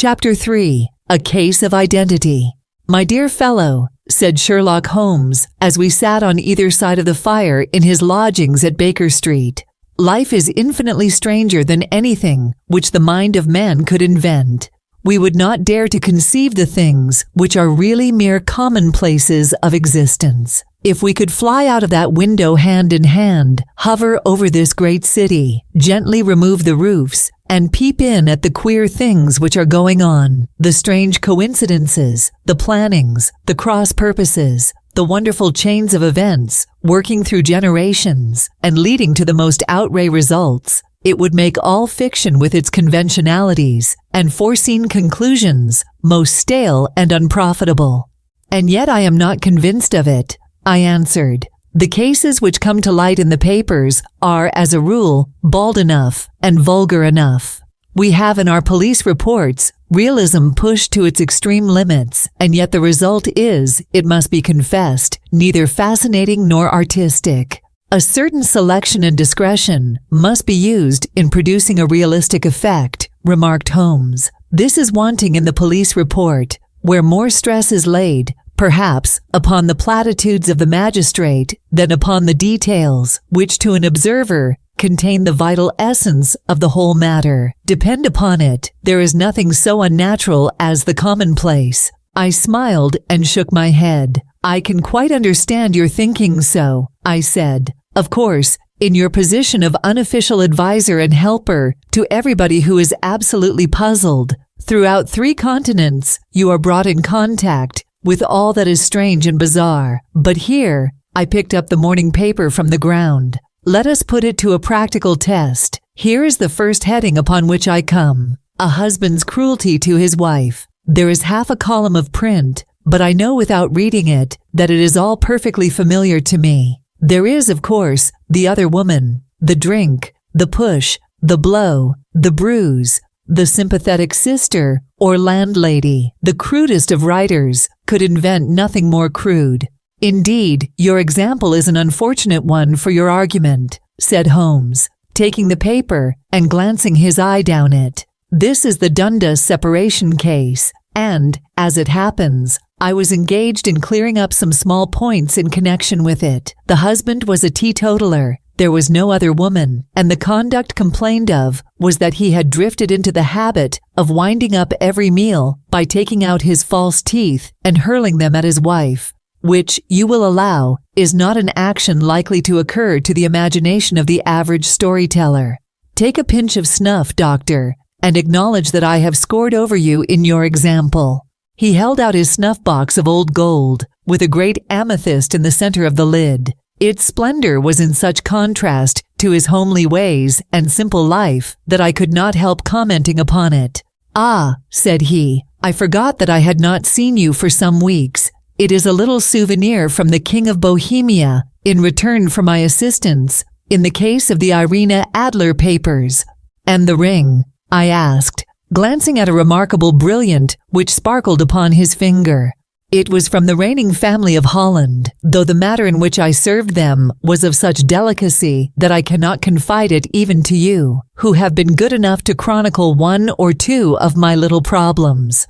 Chapter 3. A Case of Identity. "My dear fellow," said Sherlock Holmes, as we sat on either side of the fire in his lodgings at Baker Street, "life is infinitely stranger than anything which the mind of man could invent. We would not dare to conceive the things which are really mere commonplaces of existence. If we could fly out of that window hand in hand, hover over this great city, gently remove the roofs, and peep in at the queer things which are going on, the strange coincidences, the plannings, the cross-purposes, the wonderful chains of events, working through generations, and leading to the most outre results, it would make all fiction with its conventionalities and foreseen conclusions most stale and unprofitable. And yet I am not convinced of it," I answered. "The cases which come to light in the papers are, as a rule, bald enough and vulgar enough. We have in our police reports realism pushed to its extreme limits, and yet the result is, it must be confessed, neither fascinating nor artistic. A certain selection and discretion must be used in producing a realistic effect," remarked Holmes. "This is wanting in the police report, where more stress is laid, perhaps, upon the platitudes of the magistrate than upon the details, which to an observer contain the vital essence of the whole matter. Depend upon it, there is nothing so unnatural as the commonplace." I smiled and shook my head. "I can quite understand your thinking so," I said. "Of course, in your position of unofficial advisor and helper to everybody who is absolutely puzzled, throughout 3 continents, you are brought in contact with all that is strange and bizarre. But here," I picked up the morning paper from the ground, "let us put it to a practical test. Here is the first heading upon which I come. A husband's cruelty to his wife. There is half a column of print, but I know without reading it that it is all perfectly familiar to me. There is, of course, the other woman, the drink, the push, the blow, the bruise, the sympathetic sister or landlady. The crudest of writers could invent nothing more crude." "Indeed, your example is an unfortunate one for your argument," said Holmes, taking the paper and glancing his eye down it. "This is the Dundas separation case, and, as it happens, I was engaged in clearing up some small points in connection with it. The husband was a teetotaler. There was no other woman, and the conduct complained of was that he had drifted into the habit of winding up every meal by taking out his false teeth and hurling them at his wife, which, you will allow, is not an action likely to occur to the imagination of the average storyteller. Take a pinch of snuff, Doctor, and acknowledge that I have scored over you in your example." He held out his snuff-box of old gold, with a great amethyst in the center of the lid. Its splendor was in such contrast to his homely ways and simple life that I could not help commenting upon it. "Ah," said he, "I forgot that I had not seen you for some weeks. It is a little souvenir from the King of Bohemia in return for my assistance in the case of the Irina Adler papers." "And the ring?" I asked, glancing at a remarkable brilliant which sparkled upon his finger. "It was from the reigning family of Holland, though the matter in which I served them was of such delicacy that I cannot confide it even to you, who have been good enough to chronicle 1 or 2 of my little problems."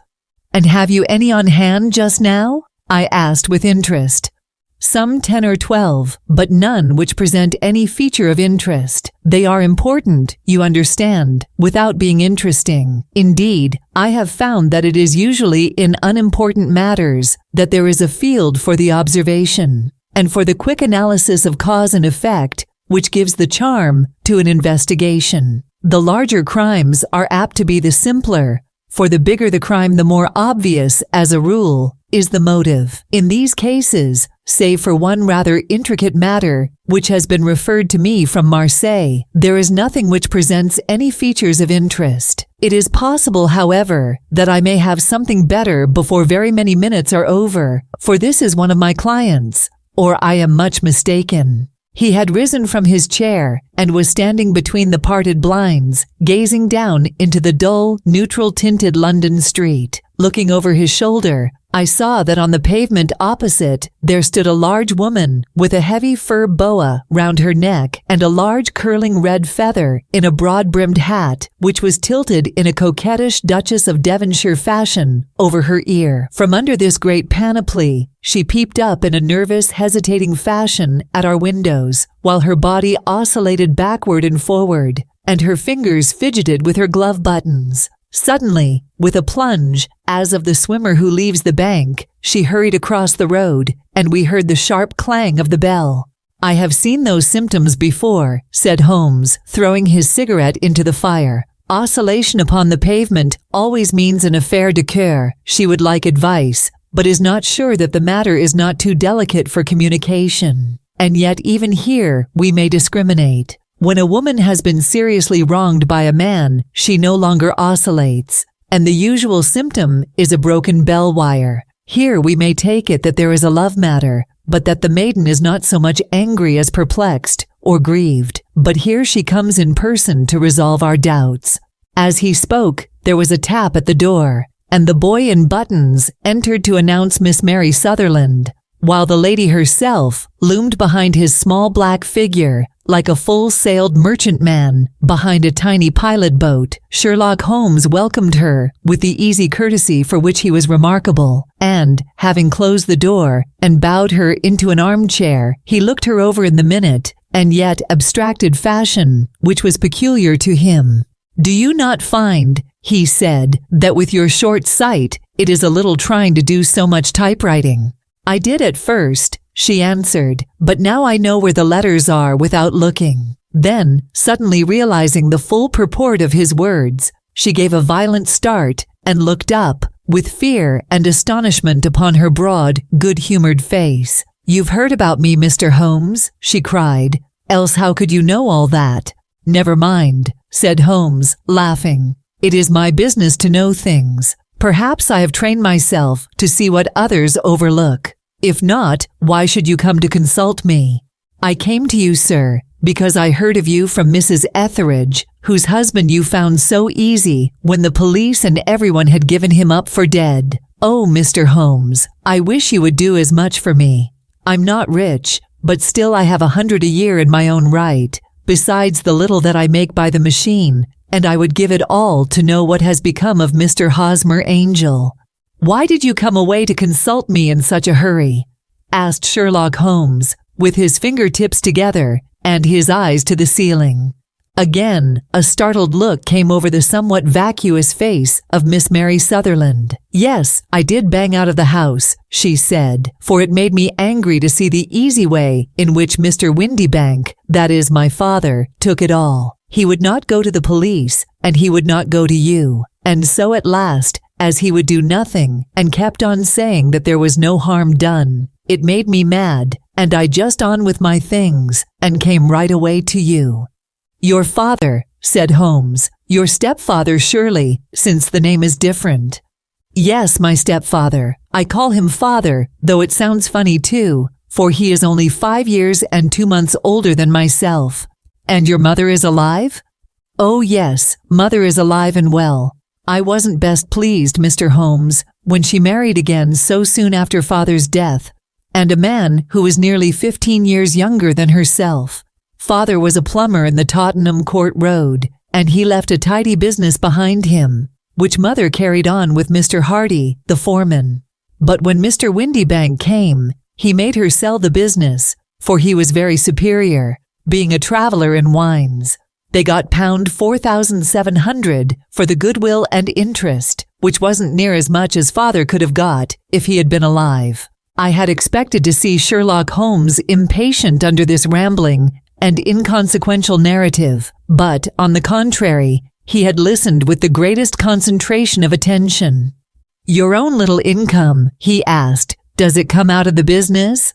"And have you any on hand just now?" I asked with interest. "Some 10 or 12, but none which present any feature of interest. They are important, you understand, without being interesting. Indeed, I have found that it is usually in unimportant matters that there is a field for the observation, and for the quick analysis of cause and effect, which gives the charm to an investigation. The larger crimes are apt to be the simpler, for the bigger the crime the more obvious, as a rule, is the motive. In these cases, save for one rather intricate matter which has been referred to me from Marseille, there is nothing which presents any features of interest. It is possible, however, that I may have something better before very many minutes are over, for this is one of my clients, or I am much mistaken." He had risen from his chair and was standing between the parted blinds, gazing down into the dull, neutral-tinted London street. Looking over his shoulder, I saw that on the pavement opposite there stood a large woman with a heavy fur boa round her neck and a large curling red feather in a broad-brimmed hat, which was tilted in a coquettish Duchess of Devonshire fashion over her ear. From under this great panoply, she peeped up in a nervous, hesitating fashion at our windows, while her body oscillated backward and forward, and her fingers fidgeted with her glove buttons. Suddenly, with a plunge, as of the swimmer who leaves the bank, she hurried across the road, and we heard the sharp clang of the bell. "I have seen those symptoms before," said Holmes, throwing his cigarette into the fire. "Oscillation upon the pavement always means an affaire de cœur. She would like advice, but is not sure that the matter is not too delicate for communication. And yet even here we may discriminate. When a woman has been seriously wronged by a man, she no longer oscillates, and the usual symptom is a broken bell wire. Here we may take it that there is a love matter, but that the maiden is not so much angry as perplexed or grieved. But here she comes in person to resolve our doubts." As he spoke, there was a tap at the door, and the boy in buttons entered to announce Miss Mary Sutherland, while the lady herself loomed behind his small black figure like a full-sailed merchantman behind a tiny pilot boat. Sherlock Holmes welcomed her with the easy courtesy for which he was remarkable, and, having closed the door and bowed her into an armchair, he looked her over in the minute and yet abstracted fashion which was peculiar to him. "Do you not find," he said, "that with your short sight it is a little trying to do so much typewriting?" "I did at first," she answered, "but now I know where the letters are without looking." Then, suddenly realizing the full purport of his words, she gave a violent start and looked up, with fear and astonishment upon her broad, good-humored face. "You've heard about me, Mr. Holmes," she cried, "else how could you know all that?" "Never mind," said Holmes, laughing. "It is my business to know things. Perhaps I have trained myself to see what others overlook. If not, why should you come to consult me?" "I came to you, sir, because I heard of you from Mrs. Etheridge, whose husband you found so easy when the police and everyone had given him up for dead. Oh, Mr. Holmes, I wish you would do as much for me. I'm not rich, but still I have 100 a year in my own right, besides the little that I make by the machine, and I would give it all to know what has become of Mr. Hosmer Angel." "Why did you come away to consult me in such a hurry?" asked Sherlock Holmes, with his fingertips together and his eyes to the ceiling. Again, a startled look came over the somewhat vacuous face of Miss Mary Sutherland. "Yes, I did bang out of the house," she said, "for it made me angry to see the easy way in which Mr. Windibank, that is my father, took it all. He would not go to the police, and he would not go to you. And so at last, as he would do nothing and kept on saying that there was no harm done, it made me mad, and I just on with my things and came right away to you." "Your father," said Holmes. "Your stepfather, surely, since the name is different." "Yes, my stepfather. I call him father, though it sounds funny too, for he is only 5 years and 2 months older than myself." "And your mother is alive?" "Oh yes, mother is alive and well. I wasn't best pleased, Mr. Holmes, when she married again so soon after father's death, and a man who was nearly 15 years younger than herself. Father was a plumber in the Tottenham Court Road, and he left a tidy business behind him, which mother carried on with Mr. Hardy, the foreman. But when Mr. Windibank came, he made her sell the business, for he was very superior, being a traveler in wines. They got pound 4,700 for the goodwill and interest, which wasn't near as much as father could have got if he had been alive. I had expected to see Sherlock Holmes impatient under this rambling and inconsequential narrative, but, on the contrary, he had listened with the greatest concentration of attention. "Your own little income," he asked, "does it come out of the business?"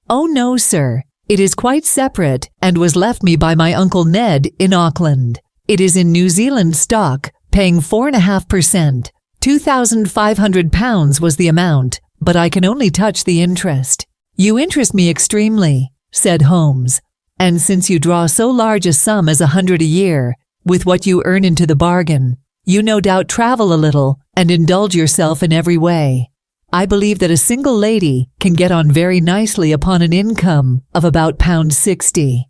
"Oh no, sir. It is quite separate and was left me by my Uncle Ned in Auckland. It is in New Zealand stock, paying 4.5%. £2,500 was the amount, but I can only touch the interest." "You interest me extremely," said Holmes, "and since you draw so large a sum as 100 a year, with what you earn into the bargain, you no doubt travel a little and indulge yourself in every way." I believe that a single lady can get on very nicely upon an income of about £60.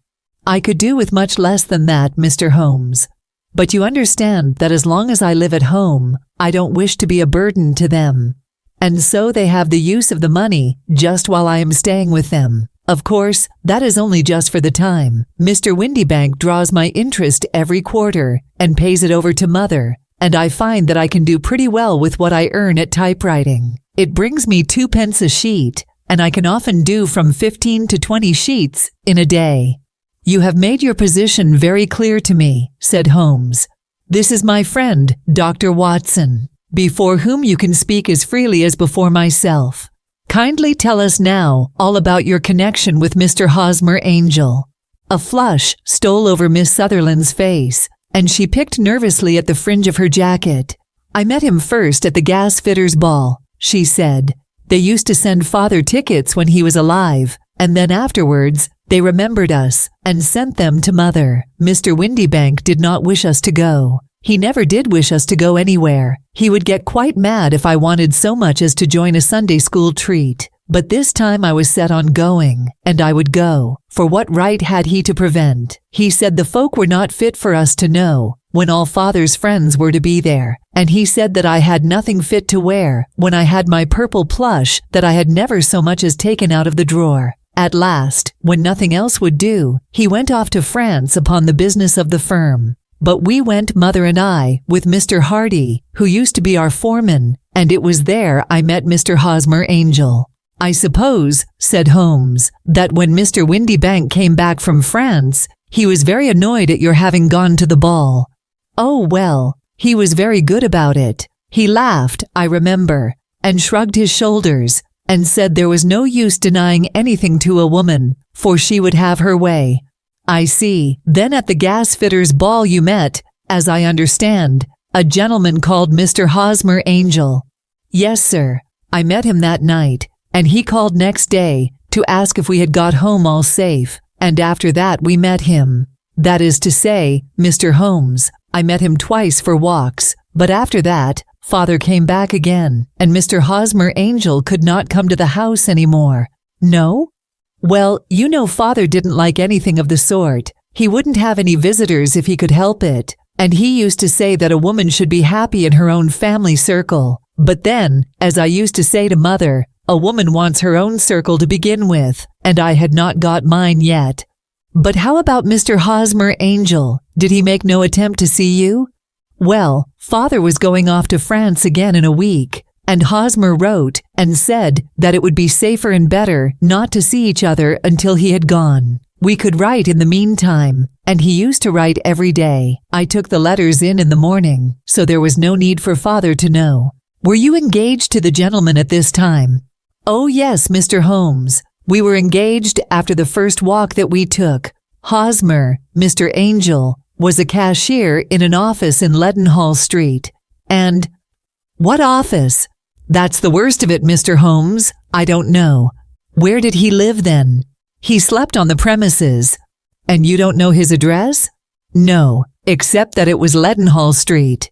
I could do with much less than that, Mr. Holmes. But you understand that as long as I live at home, I don't wish to be a burden to them. And so they have the use of the money just while I am staying with them. Of course, that is only just for the time. Mr. Windibank draws my interest every quarter and pays it over to Mother, and I find that I can do pretty well with what I earn at typewriting. It brings me 2 pence a sheet, and I can often do from 15 to 20 sheets in a day. You have made your position very clear to me, said Holmes. This is my friend, Dr. Watson, before whom you can speak as freely as before myself. Kindly tell us now all about your connection with Mr. Hosmer Angel. A flush stole over Miss Sutherland's face, and she picked nervously at the fringe of her jacket. I met him first at the gas fitters' ball, she said. They used to send Father tickets when he was alive, and then afterwards they remembered us and sent them to Mother. Mr. Windibank did not wish us to go. He never did wish us to go anywhere. He would get quite mad if I wanted so much as to join a Sunday school treat. But this time I was set on going, and I would go. For what right had he to prevent? He said the folk were not fit for us to know, when all Father's friends were to be there. And he said that I had nothing fit to wear, when I had my purple plush that I had never so much as taken out of the drawer. At last, when nothing else would do, he went off to France upon the business of the firm. But we went, Mother and I, with Mr. Hardy, who used to be our foreman, and it was there I met Mr. Hosmer Angel. I suppose, said Holmes, that when Mr. Windibank came back from France, he was very annoyed at your having gone to the ball. Oh, well, he was very good about it. He laughed, I remember, and shrugged his shoulders, and said there was no use denying anything to a woman, for she would have her way. I see. Then at the gas fitters' ball you met, as I understand, a gentleman called Mr. Hosmer Angel. Yes, sir. I met him that night, and he called next day to ask if we had got home all safe, and after that we met him. That is to say, Mr. Holmes, I met him twice for walks, but after that, Father came back again, and Mr. Hosmer Angel could not come to the house any more. No? Well, you know Father didn't like anything of the sort. He wouldn't have any visitors if he could help it, and he used to say that a woman should be happy in her own family circle. But then, as I used to say to Mother, a woman wants her own circle to begin with, and I had not got mine yet. But how about Mr. Hosmer Angel? Did he make no attempt to see you? Well, Father was going off to France again in a week, and Hosmer wrote and said that it would be safer and better not to see each other until he had gone. We could write in the meantime, and he used to write every day. I took the letters in the morning, so there was no need for Father to know. Were you engaged to the gentleman at this time? Oh yes, Mr. Holmes. We were engaged after the first walk that we took. Hosmer, Mr. Angel, was a cashier in an office in Leadenhall Street. And what office? That's the worst of it, Mr. Holmes. I don't know. Where did he live then? He slept on the premises. And you don't know his address? No, except that it was Leadenhall Street.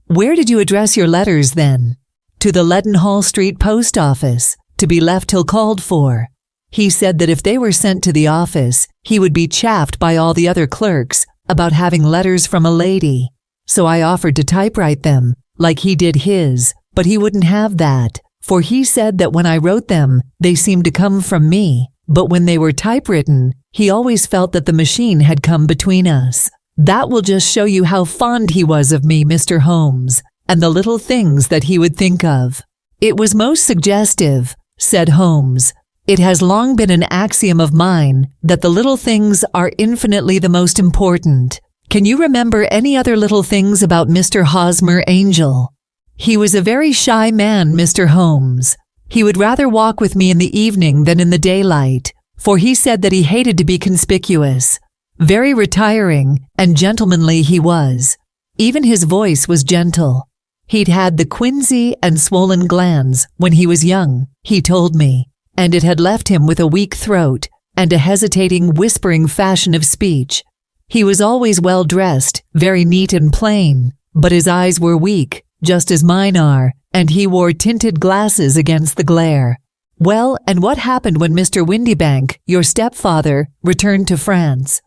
Where did you address your letters then? To the Leadenhall Street post office, to be left till called for. He said that if they were sent to the office, he would be chaffed by all the other clerks about having letters from a lady. So I offered to typewrite them, like he did his, but he wouldn't have that, for he said that when I wrote them, they seemed to come from me, but when they were typewritten, he always felt that the machine had come between us. That will just show you how fond he was of me, Mr. Holmes, and the little things that he would think of. It was most suggestive, said Holmes. It has long been an axiom of mine that the little things are infinitely the most important. Can you remember any other little things about Mr. Hosmer Angel? He was a very shy man, Mr. Holmes. He would rather walk with me in the evening than in the daylight, for he said that he hated to be conspicuous. Very retiring and gentlemanly he was. Even his voice was gentle. He'd had the quinsy and swollen glands when he was young, he told me, and it had left him with a weak throat and a hesitating, whispering fashion of speech. He was always well dressed, very neat and plain, but his eyes were weak, just as mine are, and he wore tinted glasses against the glare. Well, and what happened when Mr. Windibank, your stepfather, returned to France?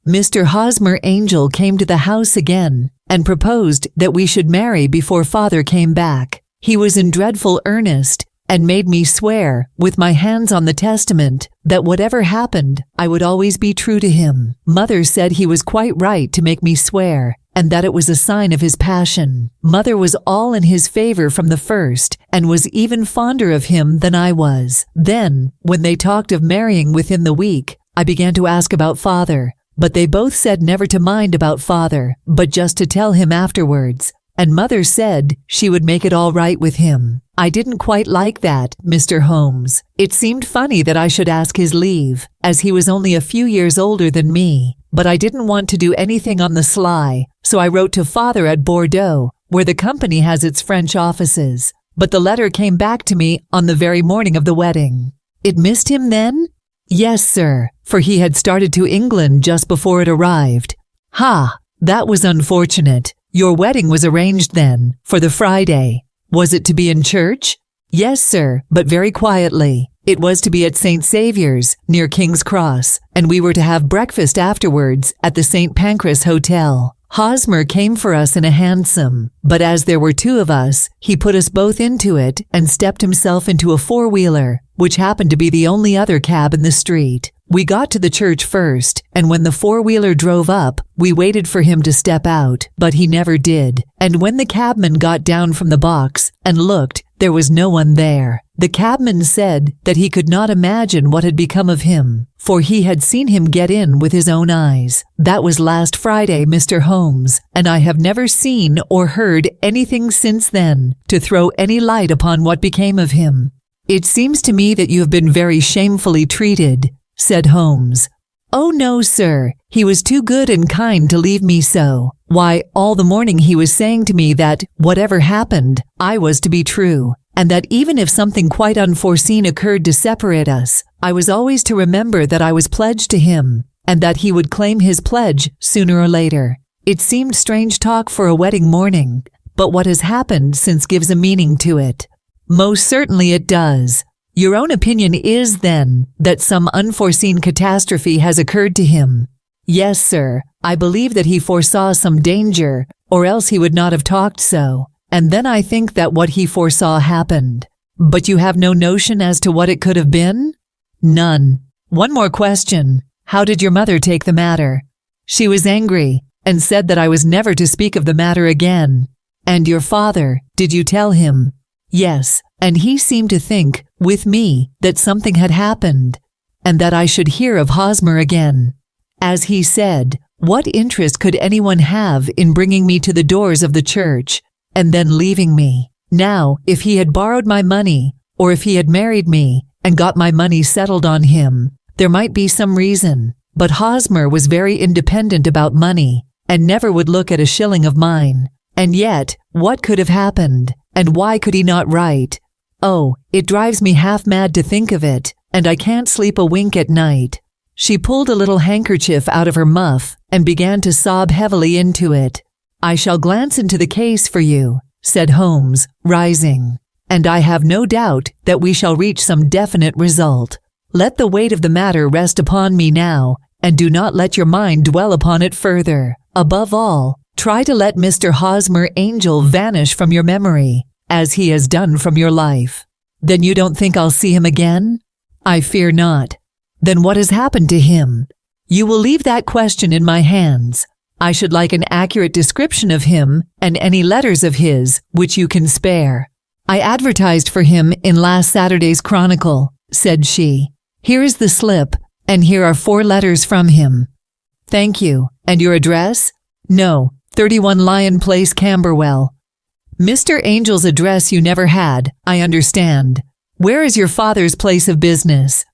Mr. Hosmer Angel came to the house again and proposed that we should marry before father came back. He was in dreadful earnest and made me swear, with my hands on the testament, that whatever happened, I would always be true to him. Mother said he was quite right to make me swear, and that it was a sign of his passion. Mother was all in his favor from the first, and was even fonder of him than I was. Then, when they talked of marrying within the week, I began to ask about father, but they both said never to mind about father, but just to tell him afterwards. And Mother said she would make it all right with him. I didn't quite like that, Mr. Holmes. It seemed funny that I should ask his leave, as he was only a few years older than me, but I didn't want to do anything on the sly, so I wrote to father at Bordeaux, where the company has its French offices. But the letter came back to me on the very morning of the wedding. It missed him then? Yes, sir, for he had started to England just before it arrived. Ha! That was unfortunate. Your wedding was arranged then, for the Friday. Was it to be in church? Yes, sir, but very quietly. It was to be at St. Saviour's, near King's Cross, and we were to have breakfast afterwards at the St. Pancras Hotel. Hosmer came for us in a hansom, but as there were two of us, he put us both into it and stepped himself into a four-wheeler, which happened to be the only other cab in the street. We got to the church first, and when the four-wheeler drove up, we waited for him to step out, but he never did. And when the cabman got down from the box and looked, there was no one there. The cabman said that he could not imagine what had become of him, for he had seen him get in with his own eyes. That was last Friday, Mr. Holmes, and I have never seen or heard anything since then to throw any light upon what became of him. It seems to me that you have been very shamefully treated, said Holmes. Oh no, sir, he was too good and kind to leave me so. Why, all the morning he was saying to me that, whatever happened, I was to be true, and that even if something quite unforeseen occurred to separate us, I was always to remember that I was pledged to him, and that he would claim his pledge sooner or later. It seemed strange talk for a wedding morning, but what has happened since gives a meaning to it. Most certainly it does. Your own opinion is, then, that some unforeseen catastrophe has occurred to him. Yes, sir, I believe that he foresaw some danger, or else he would not have talked so, and then I think that what he foresaw happened. But you have no notion as to what it could have been? None. One more question. How did your mother take the matter? She was angry, and said that I was never to speak of the matter again. And your father, did you tell him? Yes, and he seemed to think, with me, that something had happened, and that I should hear of Hosmer again. As he said, what interest could anyone have in bringing me to the doors of the church, and then leaving me? Now, if he had borrowed my money, or if he had married me, and got my money settled on him, there might be some reason, but Hosmer was very independent about money, and never would look at a shilling of mine. And yet, what could have happened? And why could he not write? Oh, it drives me half mad to think of it, and I can't sleep a wink at night. She pulled a little handkerchief out of her muff and began to sob heavily into it. I shall glance into the case for you, said Holmes, rising, and I have no doubt that we shall reach some definite result. Let the weight of the matter rest upon me now, and do not let your mind dwell upon it further. Above all, try to let Mr. Hosmer Angel vanish from your memory, as he has done from your life. Then you don't think I'll see him again? I fear not. Then what has happened to him? You will leave that question in my hands. I should like an accurate description of him and any letters of his which you can spare. I advertised for him in last Saturday's Chronicle, said she. Here is the slip, and here are 4 letters from him. Thank you. And your address? No, 31 Lion Place, Camberwell. Mr. Angel's address you never had, I understand. Where is your father's place of business?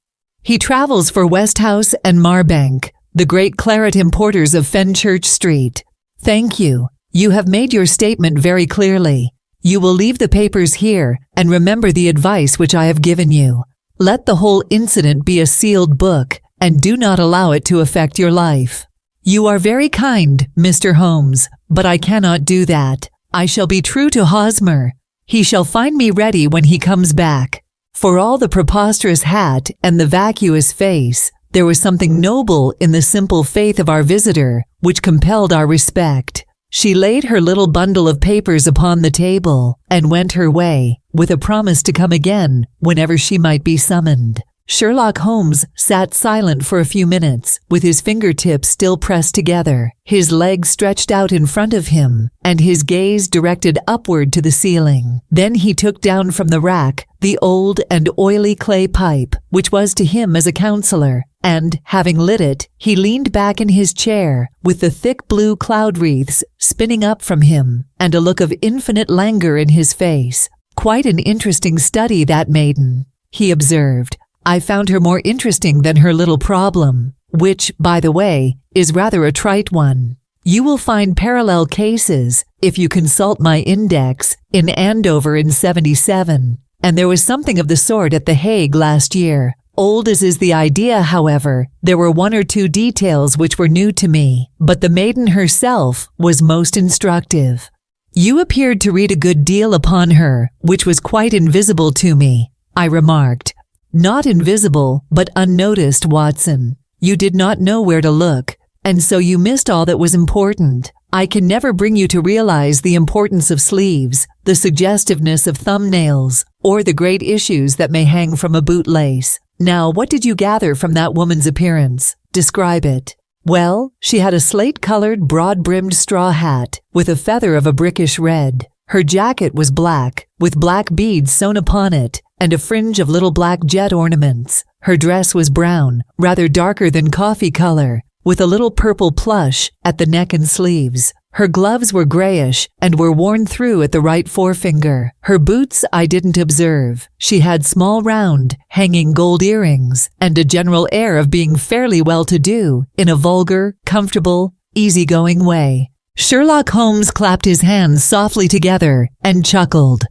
He travels for Westhouse and Marbank, the great claret importers of Fenchurch Street. Thank you. You have made your statement very clearly. You will leave the papers here and remember the advice which I have given you. Let the whole incident be a sealed book and do not allow it to affect your life. You are very kind, Mr. Holmes, but I cannot do that. I shall be true to Hosmer. He shall find me ready when he comes back. For all the preposterous hat and the vacuous face, there was something noble in the simple faith of our visitor, which compelled our respect. She laid her little bundle of papers upon the table and went her way, with a promise to come again whenever she might be summoned. Sherlock Holmes sat silent for a few minutes, with his fingertips still pressed together, his legs stretched out in front of him, and his gaze directed upward to the ceiling. Then he took down from the rack the old and oily clay pipe, which was to him as a counselor, and, having lit it, he leaned back in his chair, with the thick blue cloud wreaths spinning up from him, and a look of infinite languor in his face. "Quite an interesting study, that maiden," he observed. "I found her more interesting than her little problem, which, by the way, is rather a trite one. You will find parallel cases, if you consult my index, in Andover in '77, and there was something of the sort at The Hague last year. Old as is the idea, however, there were one or two details which were new to me, but the maiden herself was most instructive. You appeared to read a good deal upon her, which was quite invisible to me," I remarked. "Not invisible, but unnoticed, Watson. You did not know where to look, and so you missed all that was important. I can never bring you to realize the importance of sleeves, the suggestiveness of thumbnails, or the great issues that may hang from a bootlace. Now, what did you gather from that woman's appearance? Describe it." "Well, she had a slate-colored, broad-brimmed straw hat, with a feather of a brickish red. Her jacket was black, with black beads sewn upon it, and a fringe of little black jet ornaments. Her dress was brown, rather darker than coffee color, with a little purple plush at the neck and sleeves. Her gloves were grayish and were worn through at the right forefinger. Her boots I didn't observe. She had small round, hanging gold earrings, and a general air of being fairly well-to-do, in a vulgar, comfortable, easy-going way." Sherlock Holmes clapped his hands softly together and chuckled.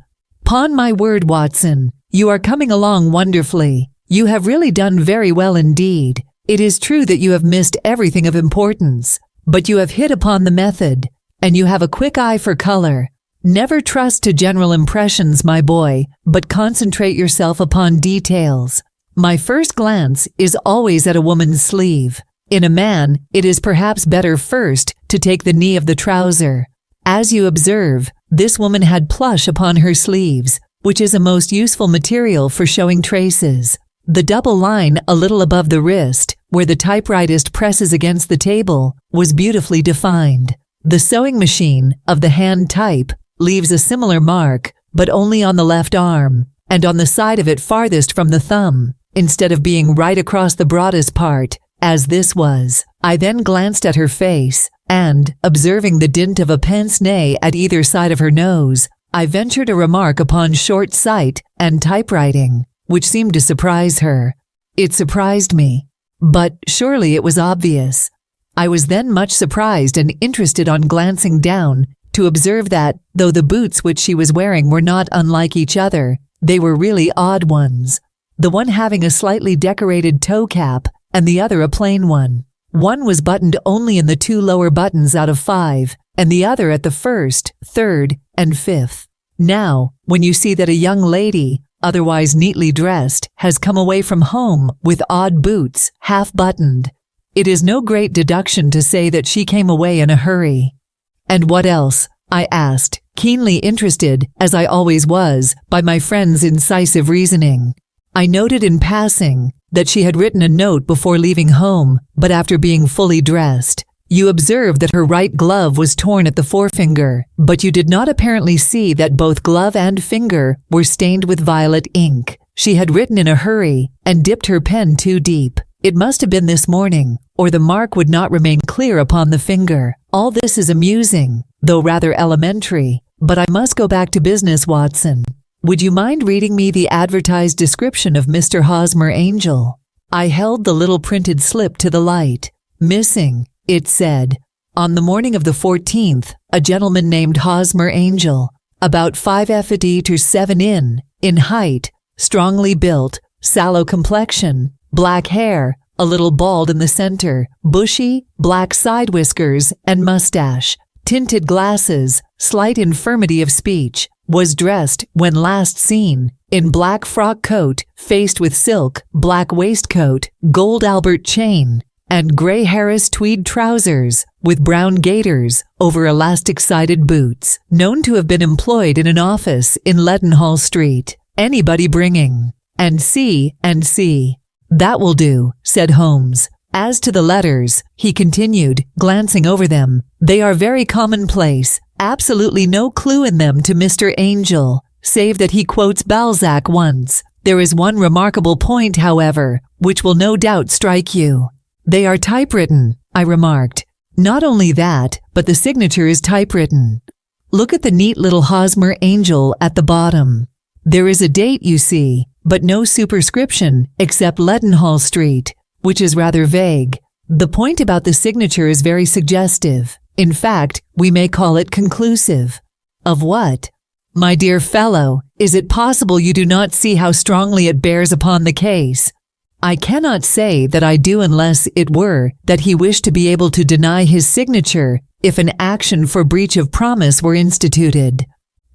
"'Pon my word, Watson, you are coming along wonderfully. You have really done very well indeed. It is true that you have missed everything of importance, but you have hit upon the method, and you have a quick eye for color. Never trust to general impressions, my boy, but concentrate yourself upon details. My first glance is always at a woman's sleeve. In a man, it is perhaps better first to take the knee of the trouser. As you observe, this woman had plush upon her sleeves, which is a most useful material for showing traces. The double line a little above the wrist, where the typewriter presses against the table, was beautifully defined. The sewing machine of the hand type leaves a similar mark, but only on the left arm, and on the side of it farthest from the thumb, instead of being right across the broadest part, as this was. I then glanced at her face, and, observing the dint of a pince-nez at either side of her nose, I ventured a remark upon short sight and typewriting, which seemed to surprise her. It surprised me, but surely it was obvious. I was then much surprised and interested on glancing down to observe that, though the boots which she was wearing were not unlike each other, they were really odd ones, the one having a slightly decorated toe cap and the other a plain one. One was buttoned only in the 2 lower buttons out of 5, and the other at the 1st, 3rd, and 5th. Now, when you see that a young lady, otherwise neatly dressed, has come away from home with odd boots, half-buttoned, it is no great deduction to say that she came away in a hurry." "And what else?" I asked, keenly interested, as I always was, by my friend's incisive reasoning. I noted in passing that she had written a note before leaving home, but after being fully dressed. You observed that her right glove was torn at the forefinger, but you did not apparently see that both glove and finger were stained with violet ink. She had written in a hurry and dipped her pen too deep. It must have been this morning, or the mark would not remain clear upon the finger. All this is amusing, though rather elementary, but I must go back to business, Watson. Would you mind reading me the advertised description of Mr. Hosmer Angel?" I held the little printed slip to the light. "Missing," it said. "On the morning of the 14th, a gentleman named Hosmer Angel, about 5 to 7 in height, strongly built, sallow complexion, black hair, a little bald in the center, bushy, black side whiskers, and mustache, tinted glasses, slight infirmity of speech, was dressed, when last seen, in black frock coat, faced with silk, black waistcoat, gold Albert chain, and grey Harris tweed trousers, with brown gaiters over elastic-sided boots, known to have been employed in an office in Leadenhall Street. Anybody bringing. And see. That will do, said Holmes. As to the letters, he continued, glancing over them, they are very commonplace, absolutely no clue in them to Mr. Angel, save that he quotes Balzac once. There is one remarkable point, however, which will no doubt strike you. They are typewritten, I remarked. Not only that, but the signature is typewritten. Look at the neat little Hosmer Angel at the bottom. There is a date, you see, but no superscription except Leadenhall Street, which is rather vague. The point about the signature is very suggestive. In fact, we may call it conclusive. Of what? My dear fellow, is it possible you do not see how strongly it bears upon the case? I cannot say that I do unless it were that he wished to be able to deny his signature if an action for breach of promise were instituted.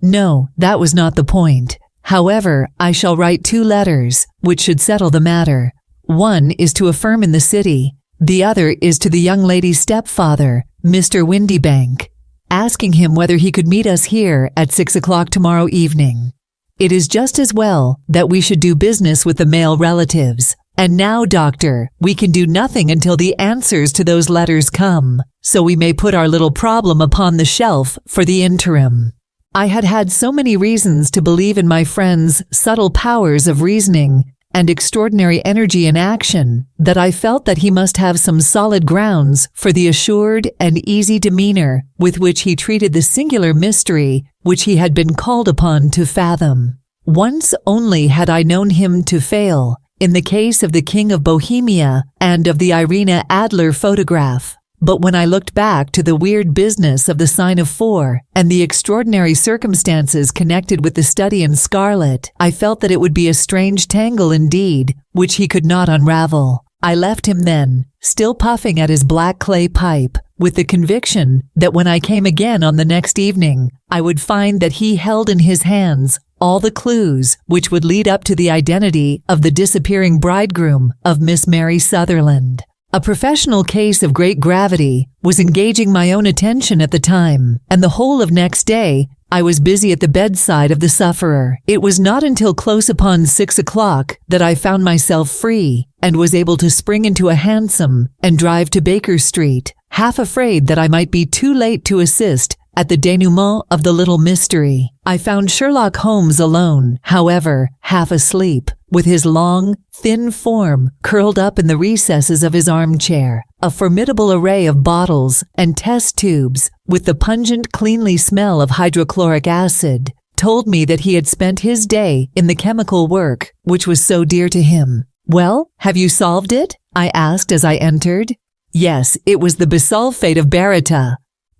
No, that was not the point. However, I shall write 2 letters, which should settle the matter. One is to a firm in the city. The other is to the young lady's stepfather, Mr. Windibank, asking him whether he could meet us here at 6 o'clock tomorrow evening. It is just as well that we should do business with the male relatives. And now, Doctor, we can do nothing until the answers to those letters come, so we may put our little problem upon the shelf for the interim. I had had so many reasons to believe in my friend's subtle powers of reasoning and extraordinary energy in action that I felt that he must have some solid grounds for the assured and easy demeanor with which he treated the singular mystery which he had been called upon to fathom. Once only had I known him to fail, in the case of the King of Bohemia and of the Irina Adler photograph. But when I looked back to the weird business of the sign of 4 and the extraordinary circumstances connected with the study in scarlet, I felt that it would be a strange tangle indeed, which he could not unravel. I left him then, still puffing at his black clay pipe, with the conviction that when I came again on the next evening, I would find that he held in his hands all the clues which would lead up to the identity of the disappearing bridegroom of Miss Mary Sutherland. A professional case of great gravity was engaging my own attention at the time, and the whole of next day I was busy at the bedside of the sufferer. It was not until close upon 6 o'clock that I found myself free and was able to spring into a hansom and drive to Baker Street, half afraid that I might be too late to assist at the denouement of the little mystery. I found Sherlock Holmes alone, however, half asleep, with his long, thin form curled up in the recesses of his armchair. A formidable array of bottles and test tubes, with the pungent, cleanly smell of hydrochloric acid, told me that he had spent his day in the chemical work which was so dear to him. Well, have you solved it? I asked as I entered. Yes, it was the bisulfate of baryta.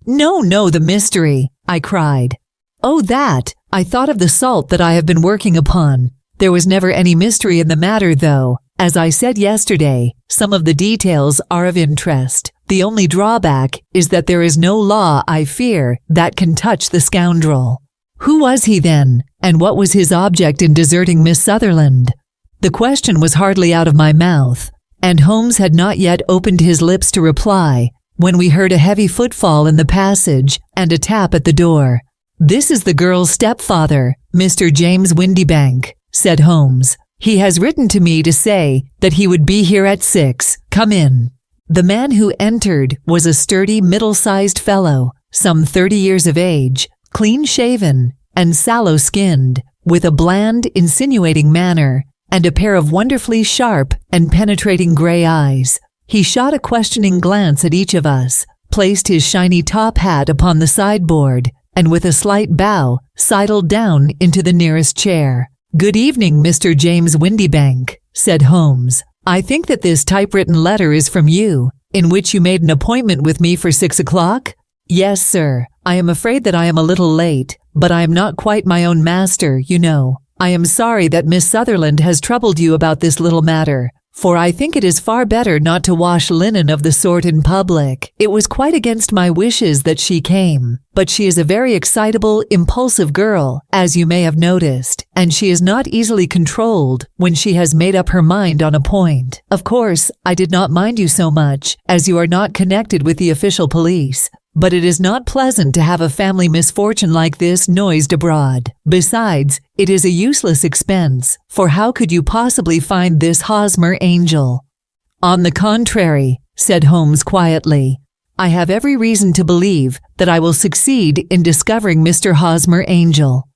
No, the mystery, I cried. Oh, that! I thought of the salt that I have been working upon. There was never any mystery in the matter, though. As I said yesterday, some of the details are of interest. The only drawback is that there is no law, I fear, that can touch the scoundrel. Who was he then, and what was his object in deserting Miss Sutherland? The question was hardly out of my mouth, and Holmes had not yet opened his lips to reply, when we heard a heavy footfall in the passage and a tap at the door. This is the girl's stepfather, Mr. James Windibank, said Holmes. He has written to me to say that he would be here at 6. Come in. The man who entered was a sturdy, middle-sized fellow, some 30 years of age, clean-shaven and sallow-skinned, with a bland, insinuating manner and a pair of wonderfully sharp and penetrating gray eyes. He shot a questioning glance at each of us, placed his shiny top hat upon the sideboard, and with a slight bow, sidled down into the nearest chair. Good evening, Mr. James Windibank, said Holmes. I think that this typewritten letter is from you, in which you made an appointment with me for 6 o'clock? Yes, sir. I am afraid that I am a little late, but I am not quite my own master, you know. I am sorry that Miss Sutherland has troubled you about this little matter, for I think it is far better not to wash linen of the sort in public. It was quite against my wishes that she came, but she is a very excitable, impulsive girl, as you may have noticed, and she is not easily controlled when she has made up her mind on a point. Of course, I did not mind you so much, as you are not connected with the official police. But it is not pleasant to have a family misfortune like this noised abroad. Besides, it is a useless expense, for how could you possibly find this Hosmer Angel? On the contrary, said Holmes quietly, I have every reason to believe that I will succeed in discovering Mr. Hosmer Angel.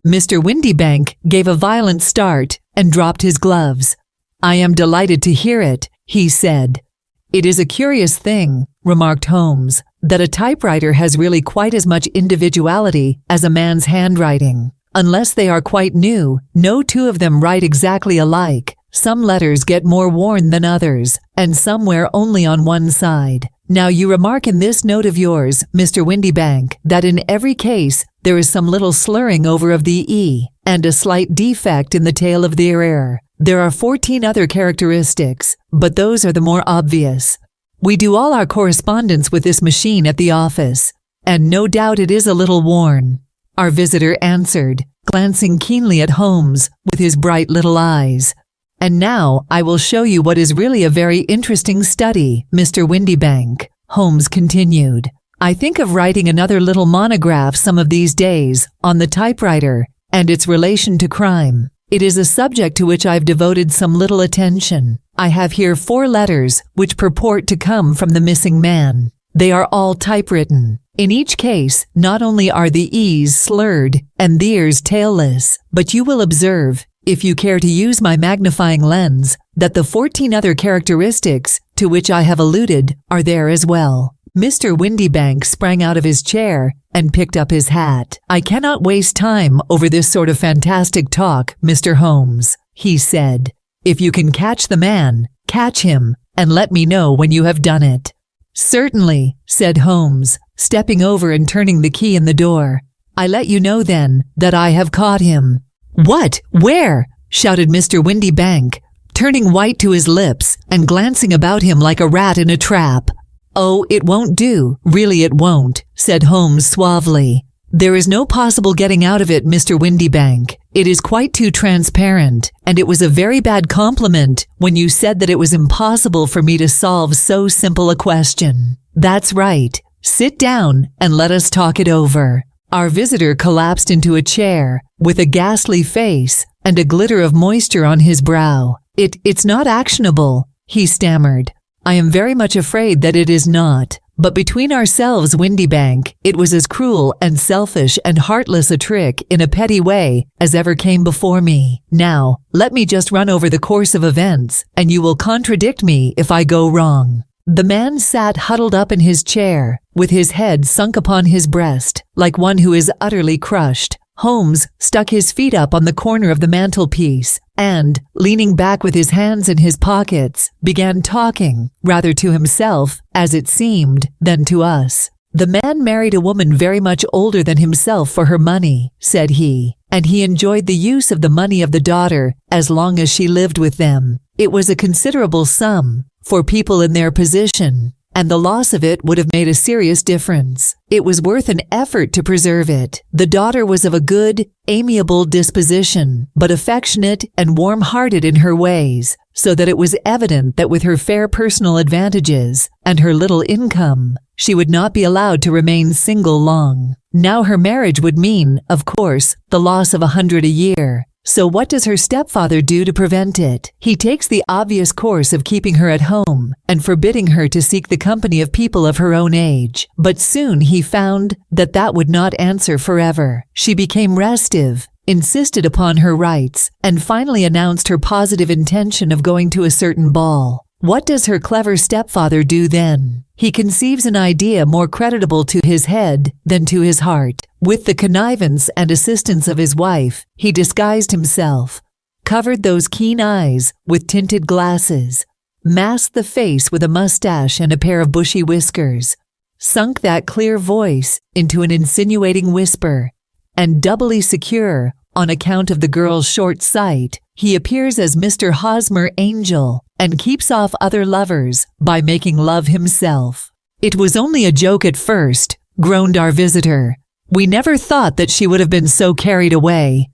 Mr. Windibank gave a violent start and dropped his gloves. I am delighted to hear it, he said. It is a curious thing, remarked Holmes, that a typewriter has really quite as much individuality as a man's handwriting. Unless they are quite new, no two of them write exactly alike. Some letters get more worn than others, and some wear only on one side. Now you remark in this note of yours, Mr. Windibank, that in every case there is some little slurring over of the E, and a slight defect in the tail of the R. There are 14 other characteristics, but those are the more obvious. We do all our correspondence with this machine at the office, and no doubt it is a little worn, our visitor answered, glancing keenly at Holmes with his bright little eyes. And now I will show you what is really a very interesting study, Mr. Windibank, Holmes continued. I think of writing another little monograph some of these days on the typewriter and its relation to crime. It is a subject to which I've devoted some little attention. I have here 4 letters which purport to come from the missing man. They are all typewritten. In each case, not only are the E's slurred and the R's tailless, but you will observe, if you care to use my magnifying lens, that the 14 other characteristics to which I have alluded are there as well. Mr. Windibank sprang out of his chair and picked up his hat. I cannot waste time over this sort of fantastic talk, Mr. Holmes, he said. If you can catch the man, catch him, and let me know when you have done it. Certainly, said Holmes, stepping over and turning the key in the door. I let you know then that I have caught him. What? Where? Shouted Mr. Windibank, turning white to his lips and glancing about him like a rat in a trap. Oh, it won't do. Really it won't, said Holmes suavely. There is no possible getting out of it, Mr. Windibank. It is quite too transparent, and it was a very bad compliment when you said that it was impossible for me to solve so simple a question. That's right. Sit down and let us talk it over. Our visitor collapsed into a chair with a ghastly face and a glitter of moisture on his brow. It's not actionable, he stammered. I am very much afraid that it is not. But between ourselves, Windibank, it was as cruel and selfish and heartless a trick in a petty way as ever came before me. Now, let me just run over the course of events, and you will contradict me if I go wrong. The man sat huddled up in his chair, with his head sunk upon his breast, like one who is utterly crushed. Holmes stuck his feet up on the corner of the mantelpiece and, leaning back with his hands in his pockets, began talking, rather to himself, as it seemed, than to us. The man married a woman very much older than himself for her money, said he, and he enjoyed the use of the money of the daughter as long as she lived with them. It was a considerable sum for people in their position, and the loss of it would have made a serious difference. It was worth an effort to preserve it. The daughter was of a good, amiable disposition, but affectionate and warm-hearted in her ways, so that it was evident that with her fair personal advantages and her little income, she would not be allowed to remain single long. Now her marriage would mean, of course, the loss of 100 a year. So what does her stepfather do to prevent it? He takes the obvious course of keeping her at home and forbidding her to seek the company of people of her own age. But soon he found that that would not answer forever. She became restive, insisted upon her rights, and finally announced her positive intention of going to a certain ball. What does her clever stepfather do then? He conceives an idea more creditable to his head than to his heart. With the connivance and assistance of his wife, he disguised himself, covered those keen eyes with tinted glasses, masked the face with a mustache and a pair of bushy whiskers, sunk that clear voice into an insinuating whisper, and doubly secure on account of the girl's short sight, he appears as Mr. Hosmer Angel and keeps off other lovers by making love himself. It was only a joke at first, groaned our visitor. We never thought that she would have been so carried away.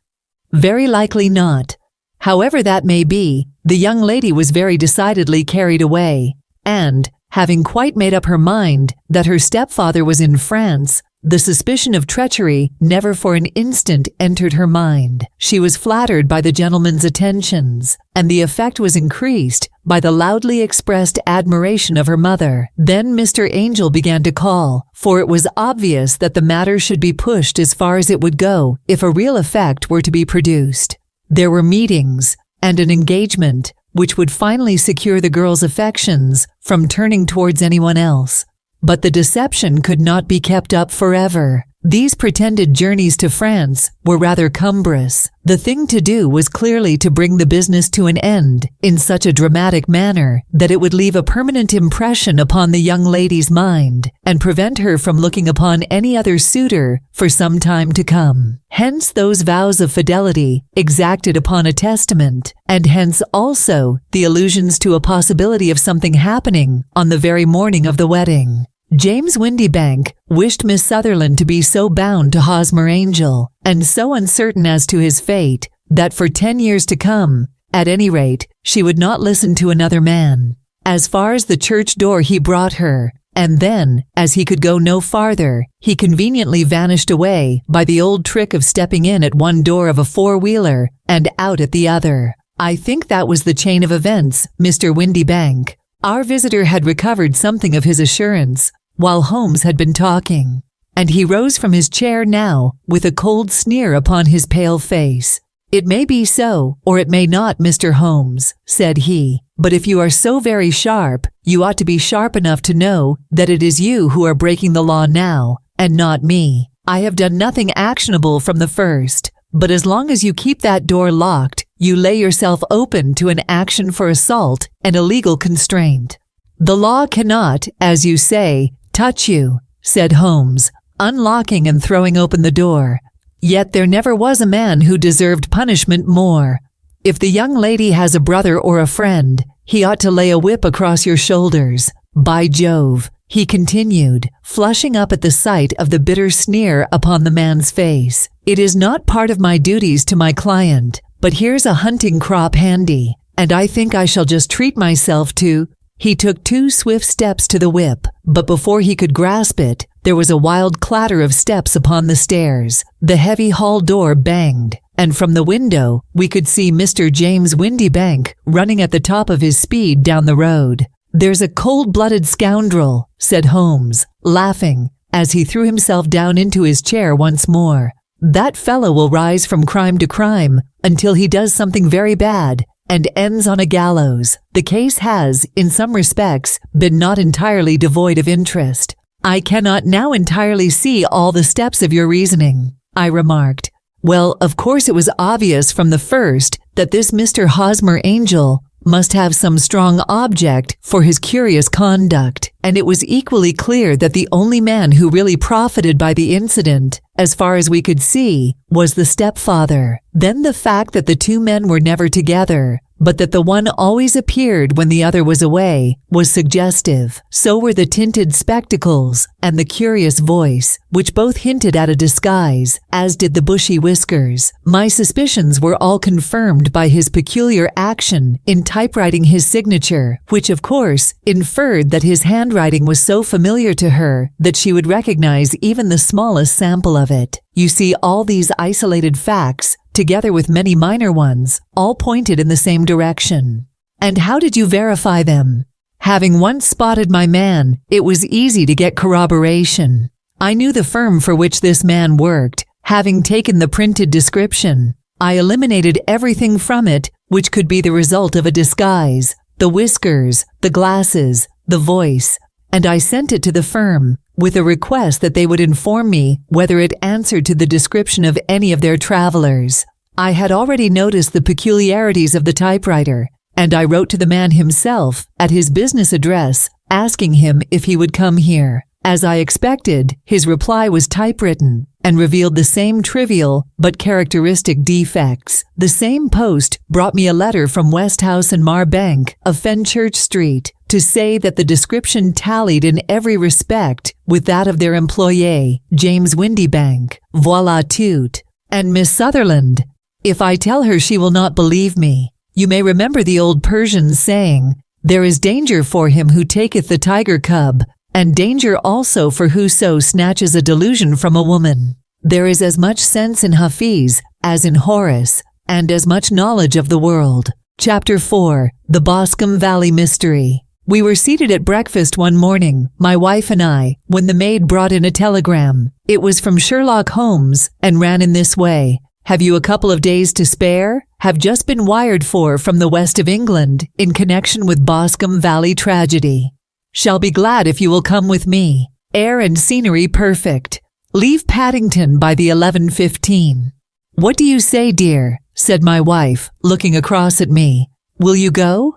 Very likely not. However that may be, the young lady was very decidedly carried away, and, having quite made up her mind that her stepfather was in France, the suspicion of treachery never for an instant entered her mind. She was flattered by the gentleman's attentions, and the effect was increased by the loudly expressed admiration of her mother. Then Mr. Angel began to call, for it was obvious that the matter should be pushed as far as it would go if a real effect were to be produced. There were meetings, and an engagement, which would finally secure the girl's affections from turning towards anyone else. But the deception could not be kept up forever. These pretended journeys to France were rather cumbrous. The thing to do was clearly to bring the business to an end in such a dramatic manner that it would leave a permanent impression upon the young lady's mind and prevent her from looking upon any other suitor for some time to come. Hence those vows of fidelity exacted upon a testament, and hence also the allusions to a possibility of something happening on the very morning of the wedding. James Windibank wished Miss Sutherland to be so bound to Hosmer Angel and so uncertain as to his fate that for 10 years to come, at any rate, she would not listen to another man. As far as the church door he brought her, and then, as he could go no farther, he conveniently vanished away by the old trick of stepping in at one door of a four-wheeler and out at the other. I think that was the chain of events, Mr. Windibank. Our visitor had recovered something of his assurance while Holmes had been talking, and he rose from his chair now with a cold sneer upon his pale face. "It may be so, or it may not, Mr. Holmes," said he, "but if you are so very sharp, you ought to be sharp enough to know that it is you who are breaking the law now, and not me. I have done nothing actionable from the first, but as long as you keep that door locked, you lay yourself open to an action for assault and illegal constraint. The law cannot, as you say, touch you," said Holmes, unlocking and throwing open the door. "Yet there never was a man who deserved punishment more. If the young lady has a brother or a friend, he ought to lay a whip across your shoulders. By Jove," he continued, flushing up at the sight of the bitter sneer upon the man's face, "it is not part of my duties to my client, but here's a hunting crop handy, and I think I shall just treat myself to—" He took 2 swift steps to the whip, but before he could grasp it, there was a wild clatter of steps upon the stairs. The heavy hall door banged, and from the window we could see Mr. James Windibank running at the top of his speed down the road. "There's a cold-blooded scoundrel," said Holmes, laughing, as he threw himself down into his chair once more. "That fellow will rise from crime to crime until he does something very bad and ends on a gallows. The case has, in some respects, been not entirely devoid of interest." "I cannot now entirely see all the steps of your reasoning," I remarked. "Well, of course it was obvious from the first that this Mr. Hosmer Angel must have some strong object for his curious conduct, and it was equally clear that the only man who really profited by the incident, as far as we could see, was the stepfather. Then the fact that the 2 men were never together, but that the one always appeared when the other was away, was suggestive. So were the tinted spectacles and the curious voice, which both hinted at a disguise, as did the bushy whiskers. My suspicions were all confirmed by his peculiar action in typewriting his signature, which of course inferred that his handwriting was so familiar to her that she would recognize even the smallest sample of it. You see, all these isolated facts, together with many minor ones, all pointed in the same direction. "And how did you verify them?" "Having once spotted my man, it was easy to get corroboration. I knew the firm for which this man worked, having taken the printed description. I eliminated everything from it which could be the result of a disguise, the whiskers, the glasses, the voice, and I sent it to the firm, with a request that they would inform me whether it answered to the description of any of their travelers. I had already noticed the peculiarities of the typewriter, and I wrote to the man himself at his business address, asking him if he would come here. As I expected, his reply was typewritten, and revealed the same trivial but characteristic defects. The same post brought me a letter from Westhouse and Marbank of Fenchurch Street to say that the description tallied in every respect with that of their employé, James Windibank. Voilà tout. And Miss Sutherland. If I tell her, she will not believe me. You may remember the old Persian saying, "There is danger for him who taketh the tiger cub, and danger also for whoso snatches a delusion from a woman." There is as much sense in Hafiz as in Horace, and as much knowledge of the world. Chapter 4. The Boscombe Valley Mystery. We were seated at breakfast one morning, my wife and I, when the maid brought in a telegram. It was from Sherlock Holmes, and ran in this way. "Have you a couple of days to spare? Have just been wired for from the west of England in connection with Boscombe Valley tragedy. Shall be glad if you will come with me. Air and scenery perfect. Leave Paddington by the 11:15. What do you say, dear?" said my wife, looking across at me. "Will you go?"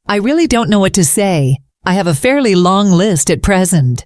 "I really don't know what to say. I have a fairly long list at present."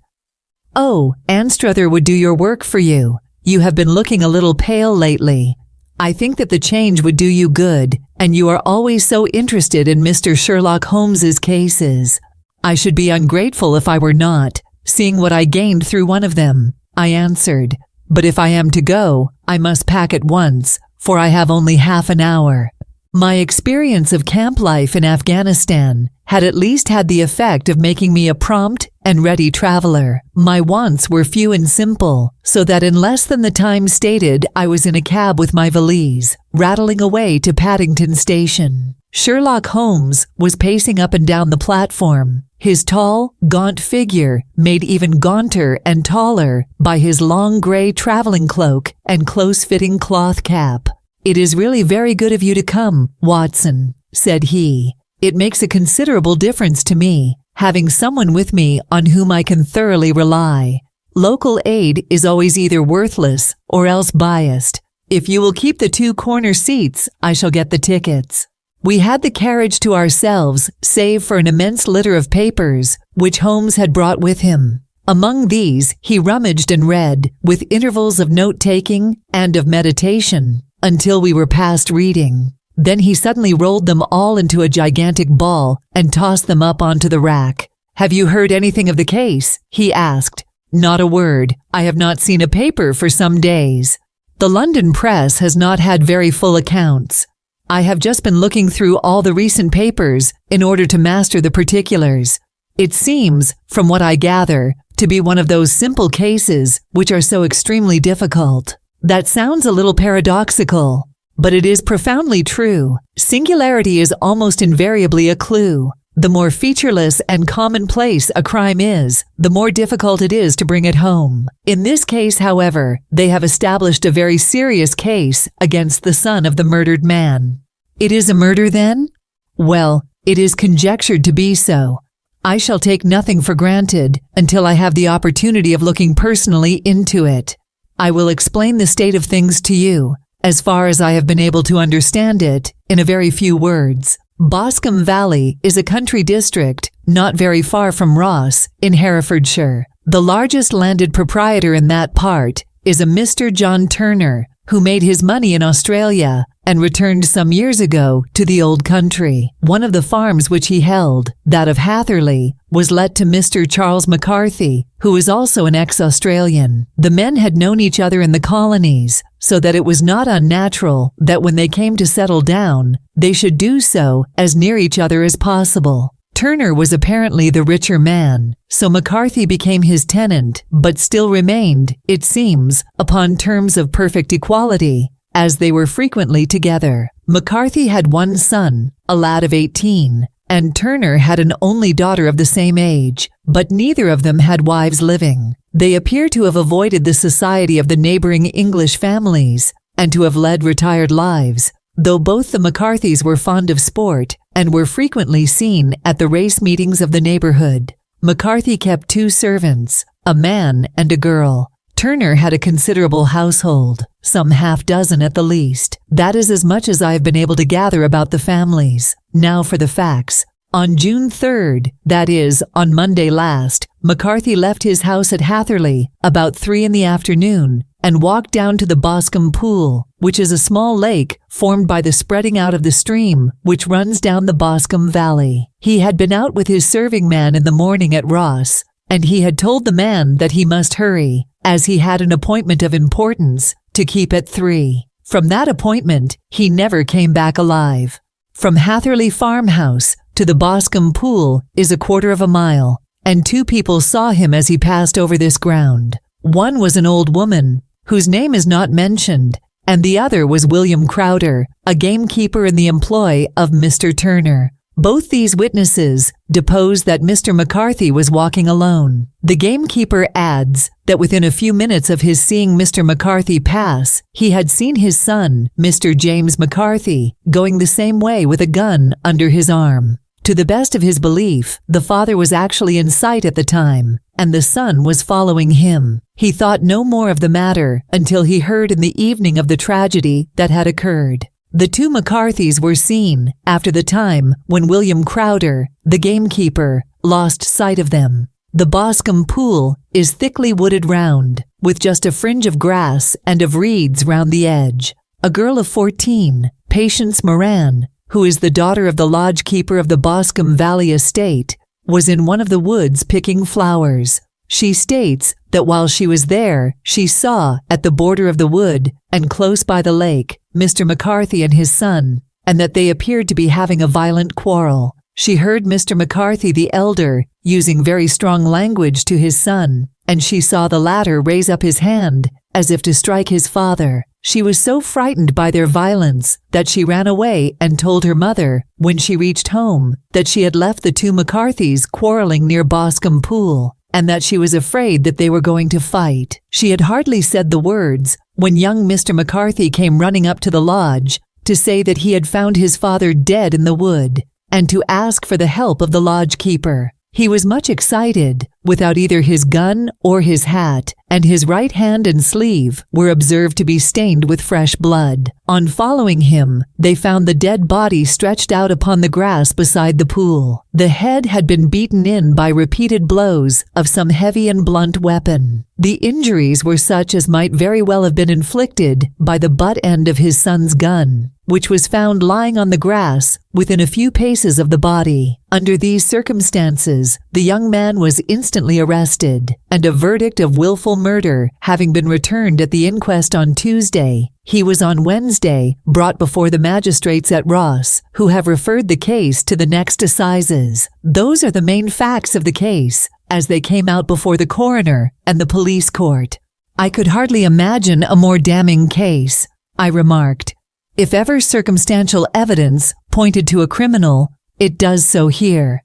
"Oh, Anstruther would do your work for you. You have been looking a little pale lately. I think that the change would do you good, and you are always so interested in Mr. Sherlock Holmes's cases." "I should be ungrateful if I were not, seeing what I gained through one of them," I answered. "But if I am to go, I must pack at once, for I have only half an hour." My experience of camp life in Afghanistan had at least had the effect of making me a prompt and ready traveler. My wants were few and simple, so that in less than the time stated I was in a cab with my valise, rattling away to Paddington Station. Sherlock Holmes was pacing up and down the platform, his tall, gaunt figure made even gaunter and taller by his long grey traveling cloak and close-fitting cloth cap. "It is really very good of you to come, Watson," said he. "It makes a considerable difference to me, having someone with me on whom I can thoroughly rely. Local aid is always either worthless or else biased. If you will keep the 2 corner seats, I shall get the tickets." We had the carriage to ourselves, save for an immense litter of papers, which Holmes had brought with him. Among these he rummaged and read, with intervals of note-taking and of meditation, until we were past reading. Then he suddenly rolled them all into a gigantic ball and tossed them up onto the rack. "Have you heard anything of the case?" he asked. "Not a word. I have not seen a paper for some days. The London press has not had very full accounts. I have just been looking through all the recent papers in order to master the particulars. It seems, from what I gather, to be one of those simple cases which are so extremely difficult." That sounds a little paradoxical, but it is profoundly true. Singularity is almost invariably a clue. The more featureless and commonplace a crime is, the more difficult it is to bring it home. In this case, however, they have established a very serious case against the son of the murdered man. It is a murder, then? Well, it is conjectured to be so. I shall take nothing for granted until I have the opportunity of looking personally into it. I will explain the state of things to you, as far as I have been able to understand it, in a very few words. Boscombe Valley is a country district not very far from Ross, in Herefordshire. The largest landed proprietor in that part is a Mr. John Turner, who made his money in Australia and returned some years ago to the old country. One of the farms which he held, that of Hatherley, was let to Mr. Charles McCarthy, who is also an ex-Australian. The men had known each other in the colonies, so that it was not unnatural that when they came to settle down, they should do so as near each other as possible. Turner was apparently the richer man, so McCarthy became his tenant, but still remained, it seems, upon terms of perfect equality, as they were frequently together. McCarthy had one son, a lad of 18, and Turner had an only daughter of the same age, but neither of them had wives living. They appear to have avoided the society of the neighboring English families, and to have led retired lives, though both the McCarthys were fond of sport and were frequently seen at the race meetings of the neighborhood. McCarthy kept 2 servants, a man and a girl. Turner had a considerable household, some half-dozen at the least. That is as much as I have been able to gather about the families. Now for the facts. On June 3rd, that is, on Monday last, McCarthy left his house at Hatherley about 3 in the afternoon and walked down to the Boscombe pool, which is a small lake formed by the spreading out of the stream which runs down the Boscombe valley. He had been out with his serving man in the morning at Ross, and he had told the man that he must hurry, as he had an appointment of importance to keep at 3. From that appointment, he never came back alive. From Hatherley farmhouse to the Boscombe pool is 1/4 mile, and 2 people saw him as he passed over this ground. One was an old woman, whose name is not mentioned, and the other was William Crowder, a gamekeeper in the employ of Mr. Turner. Both these witnesses deposed that Mr. McCarthy was walking alone. The gamekeeper adds that within a few minutes of his seeing Mr. McCarthy pass, he had seen his son, Mr. James McCarthy, going the same way with a gun under his arm. To the best of his belief, the father was actually in sight at the time, and the son was following him. He thought no more of the matter until he heard in the evening of the tragedy that had occurred. The 2 McCarthys were seen after the time when William Crowder, the gamekeeper, lost sight of them. The Boscombe pool is thickly wooded round, with just a fringe of grass and of reeds round the edge. A girl of 14, Patience Moran, who is the daughter of the lodge-keeper of the Boscombe Valley estate, was in one of the woods picking flowers. She states that while she was there, she saw, at the border of the wood and close by the lake, Mr. McCarthy and his son, and that they appeared to be having a violent quarrel. She heard Mr. McCarthy the elder using very strong language to his son, and she saw the latter raise up his hand as if to strike his father. She was so frightened by their violence that she ran away and told her mother, when she reached home, that she had left the 2 McCarthys quarreling near Boscombe pool, and that she was afraid that they were going to fight. She had hardly said the words when young Mr. McCarthy came running up to the lodge to say that he had found his father dead in the wood, and to ask for the help of the lodge-keeper. He was much excited, without either his gun or his hat, and his right hand and sleeve were observed to be stained with fresh blood. On following him, they found the dead body stretched out upon the grass beside the pool. The head had been beaten in by repeated blows of some heavy and blunt weapon. The injuries were such as might very well have been inflicted by the butt end of his son's gun, which was found lying on the grass within a few paces of the body. Under these circumstances, the young man was instantly arrested, and a verdict of willful murder having been returned at the inquest on Tuesday, he was on Wednesday brought before the magistrates at Ross, who have referred the case to the next assizes. Those are the main facts of the case, as they came out before the coroner and the police court. I could hardly imagine a more damning case, I remarked. If ever circumstantial evidence pointed to a criminal, it does so here.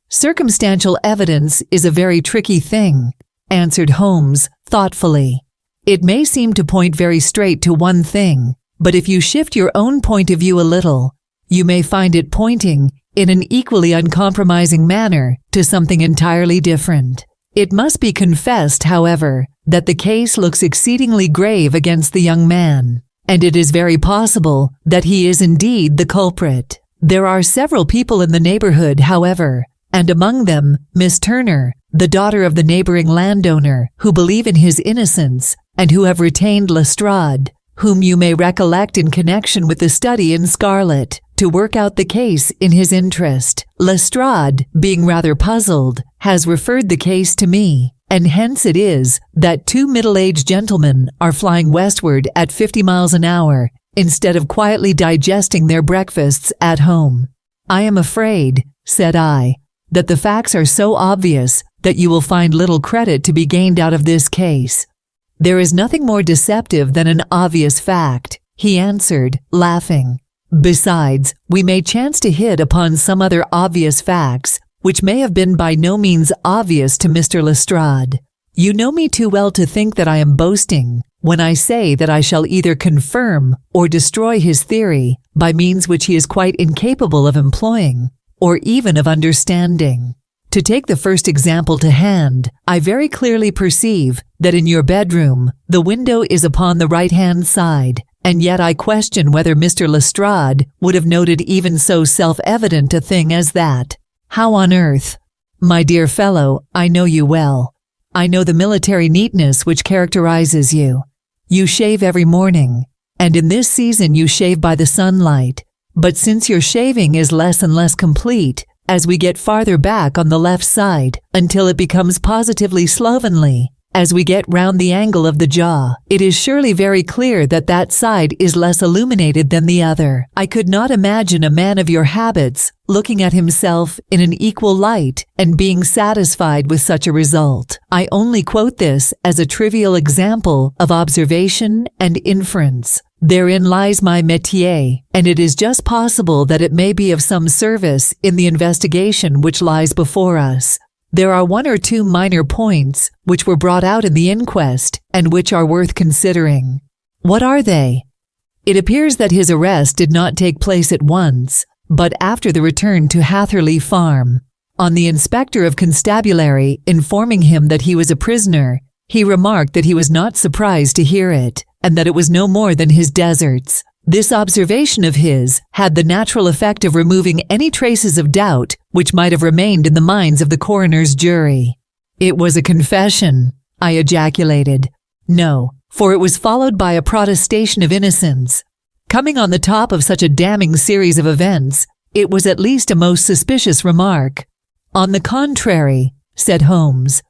Circumstantial evidence is a very tricky thing, answered Holmes thoughtfully. It may seem to point very straight to one thing, but if you shift your own point of view a little, you may find it pointing in an equally uncompromising manner to something entirely different. It must be confessed, however, that the case looks exceedingly grave against the young man, and it is very possible that he is indeed the culprit. There are several people in the neighborhood, however, and among them Miss Turner, the daughter of the neighboring landowner, who believe in his innocence and who have retained Lestrade, whom you may recollect in connection with the study in Scarlet, to work out the case in his interest. Lestrade, being rather puzzled, has referred the case to me, and hence it is that 2 middle-aged gentlemen are flying westward at 50 miles an hour instead of quietly digesting their breakfasts at home. I am afraid, said I, that the facts are so obvious that you will find little credit to be gained out of this case. There is nothing more deceptive than an obvious fact, he answered, laughing. Besides, we may chance to hit upon some other obvious facts, which may have been by no means obvious to Mr. Lestrade. You know me too well to think that I am boasting when I say that I shall either confirm or destroy his theory by means which he is quite incapable of employing, or even of understanding. To take the first example to hand, I very clearly perceive that in your bedroom the window is upon the right-hand side, and yet I question whether Mr. Lestrade would have noted even so self-evident a thing as that. How on earth? My dear fellow, I know you well. I know the military neatness which characterizes you. You shave every morning, and in this season you shave by the sunlight. But since your shaving is less and less complete, as we get farther back on the left side, until it becomes positively slovenly, as we get round the angle of the jaw, it is surely very clear that that side is less illuminated than the other. I could not imagine a man of your habits looking at himself in an equal light and being satisfied with such a result. I only quote this as a trivial example of observation and inference. Therein lies my métier, and it is just possible that it may be of some service in the investigation which lies before us. There are one or two minor points which were brought out in the inquest and which are worth considering. What are they? It appears that his arrest did not take place at once, but after the return to Hatherley Farm. On the inspector of constabulary informing him that he was a prisoner, he remarked that he was not surprised to hear it, and that it was no more than his deserts. This observation of his had the natural effect of removing any traces of doubt which might have remained in the minds of the coroner's jury. "It was a confession," I ejaculated. "No, for it was followed by a protestation of innocence. Coming on the top of such a damning series of events, it was at least a most suspicious remark." "On the contrary," said Holmes,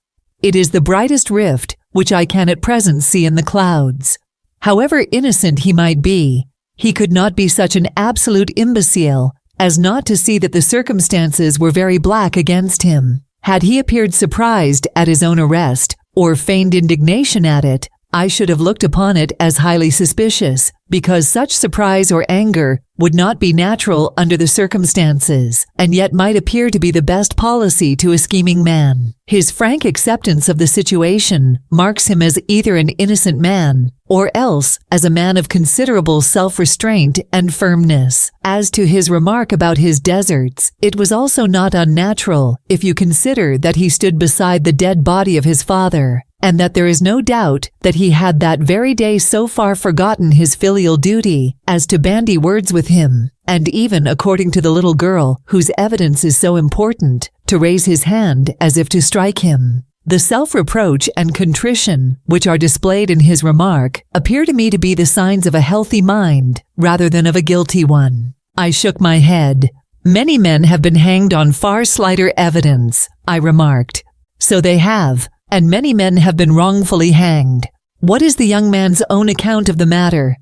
"it is the brightest rift which I can at present see in the clouds. However innocent he might be, he could not be such an absolute imbecile as not to see that the circumstances were very black against him. Had he appeared surprised at his own arrest, or feigned indignation at it, I should have looked upon it as highly suspicious, because such surprise or anger would not be natural under the circumstances, and yet might appear to be the best policy to a scheming man. His frank acceptance of the situation marks him as either an innocent man, or else as a man of considerable self-restraint and firmness. As to his remark about his deserts, it was also not unnatural, if you consider that he stood beside the dead body of his father, and that there is no doubt that he had that very day so far forgotten his filial duty as to bandy words with him, and even, according to the little girl whose evidence is so important, to raise his hand as if to strike him. The self-reproach and contrition which are displayed in his remark appear to me to be the signs of a healthy mind rather than of a guilty one. I shook my head. "Many men have been hanged on far slighter evidence," I remarked. "So they have, and many men have been wrongfully hanged. What is the young man's own account of the matter?"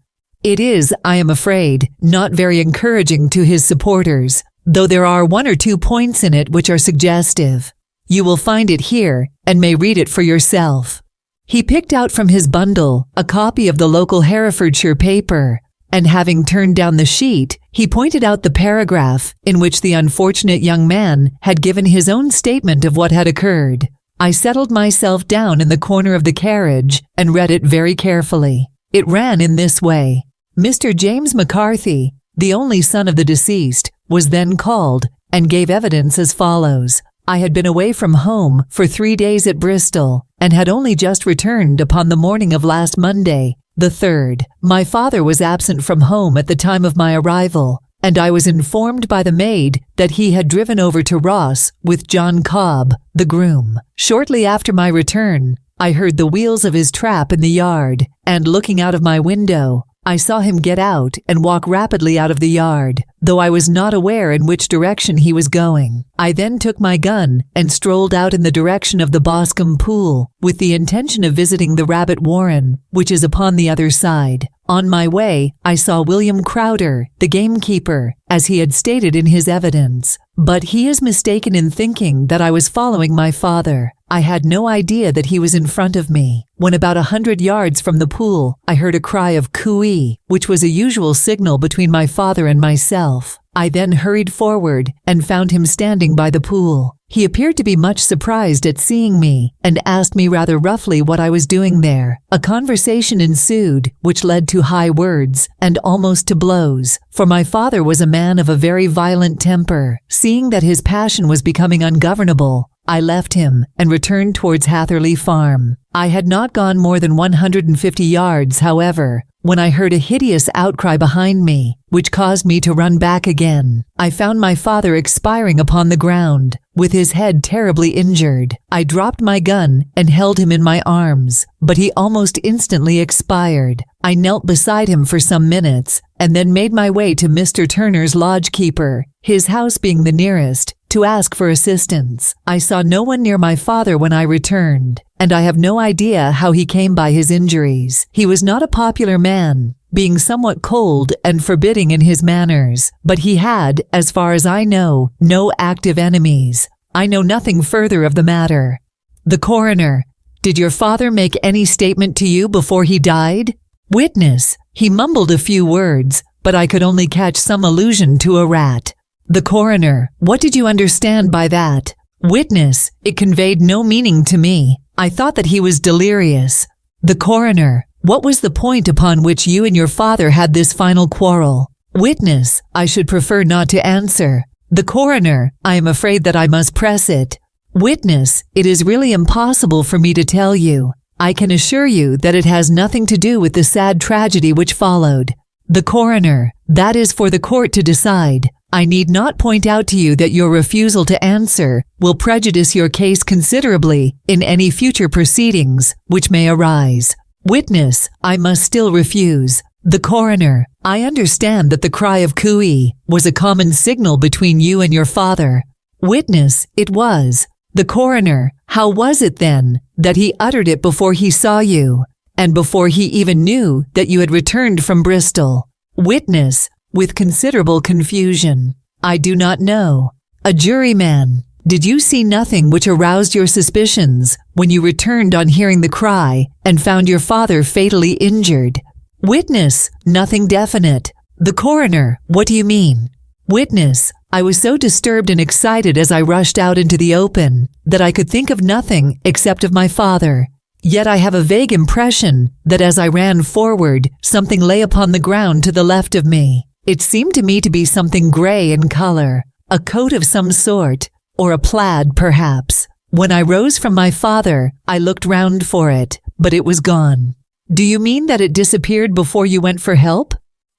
"It is, I am afraid, not very encouraging to his supporters, though there are one or two points in it which are suggestive. You will find it here, and may read it for yourself." He picked out from his bundle a copy of the local Herefordshire paper, and having turned down the sheet, he pointed out the paragraph in which the unfortunate young man had given his own statement of what had occurred. I settled myself down in the corner of the carriage and read it very carefully. It ran in this way. Mr. James McCarthy, the only son of the deceased, was then called and gave evidence as follows. I had been away from home for 3 days at Bristol and had only just returned upon the morning of last Monday, the 3rd. My father was absent from home at the time of my arrival, and I was informed by the maid that he had driven over to Ross with John Cobb, the groom. Shortly after my return, I heard the wheels of his trap in the yard, and looking out of my window, I saw him get out and walk rapidly out of the yard, though I was not aware in which direction he was going. I then took my gun and strolled out in the direction of the Boscombe pool, with the intention of visiting the rabbit warren, which is upon the other side. On my way, I saw William Crowder, the gamekeeper, as he had stated in his evidence. But he is mistaken in thinking that I was following my father. I had no idea that he was in front of me. When about 100 yards from the pool, I heard a cry of cooee, which was a usual signal between my father and myself. I then hurried forward and found him standing by the pool. He appeared to be much surprised at seeing me and asked me rather roughly what I was doing there. A conversation ensued which led to high words and almost to blows, for my father was a man of a very violent temper. Seeing that his passion was becoming ungovernable, I left him and returned towards Hatherley Farm. I had not gone more than 150 yards, however, when I heard a hideous outcry behind me, which caused me to run back again. I found my father expiring upon the ground, with his head terribly injured. I dropped my gun and held him in my arms, but he almost instantly expired. I knelt beside him for some minutes, and then made my way to Mr. Turner's lodge-keeper, his house being the nearest, to ask for assistance. I saw no one near my father when I returned, and I have no idea how he came by his injuries. He was not a popular man, being somewhat cold and forbidding in his manners, but he had, as far as I know, no active enemies. I know nothing further of the matter. The coroner: did your father make any statement to you before he died? Witness: he mumbled a few words, but I could only catch some allusion to a rat. The coroner: what did you understand by that? Witness: it conveyed no meaning to me. I thought that he was delirious. The coroner: what was the point upon which you and your father had this final quarrel? Witness: I should prefer not to answer. The coroner: I am afraid that I must press it. Witness: it is really impossible for me to tell you. I can assure you that it has nothing to do with the sad tragedy which followed. The coroner: that is for the court to decide. I need not point out to you that your refusal to answer will prejudice your case considerably in any future proceedings which may arise. Witness: I must still refuse. The coroner: I understand that the cry of cooey was a common signal between you and your father. Witness: it was. The coroner: how was it then that he uttered it before he saw you, and before he even knew that you had returned from Bristol? Witness, with considerable confusion: I do not know. A juryman: did you see nothing which aroused your suspicions when you returned on hearing the cry and found your father fatally injured? Witness: nothing definite. The coroner: what do you mean? Witness: I was so disturbed and excited as I rushed out into the open that I could think of nothing except of my father. Yet I have a vague impression that as I ran forward, something lay upon the ground to the left of me. It seemed to me to be something gray in color, a coat of some sort, or a plaid perhaps. When I rose from my father, I looked round for it, but it was gone. Do you mean that it disappeared before you went for help?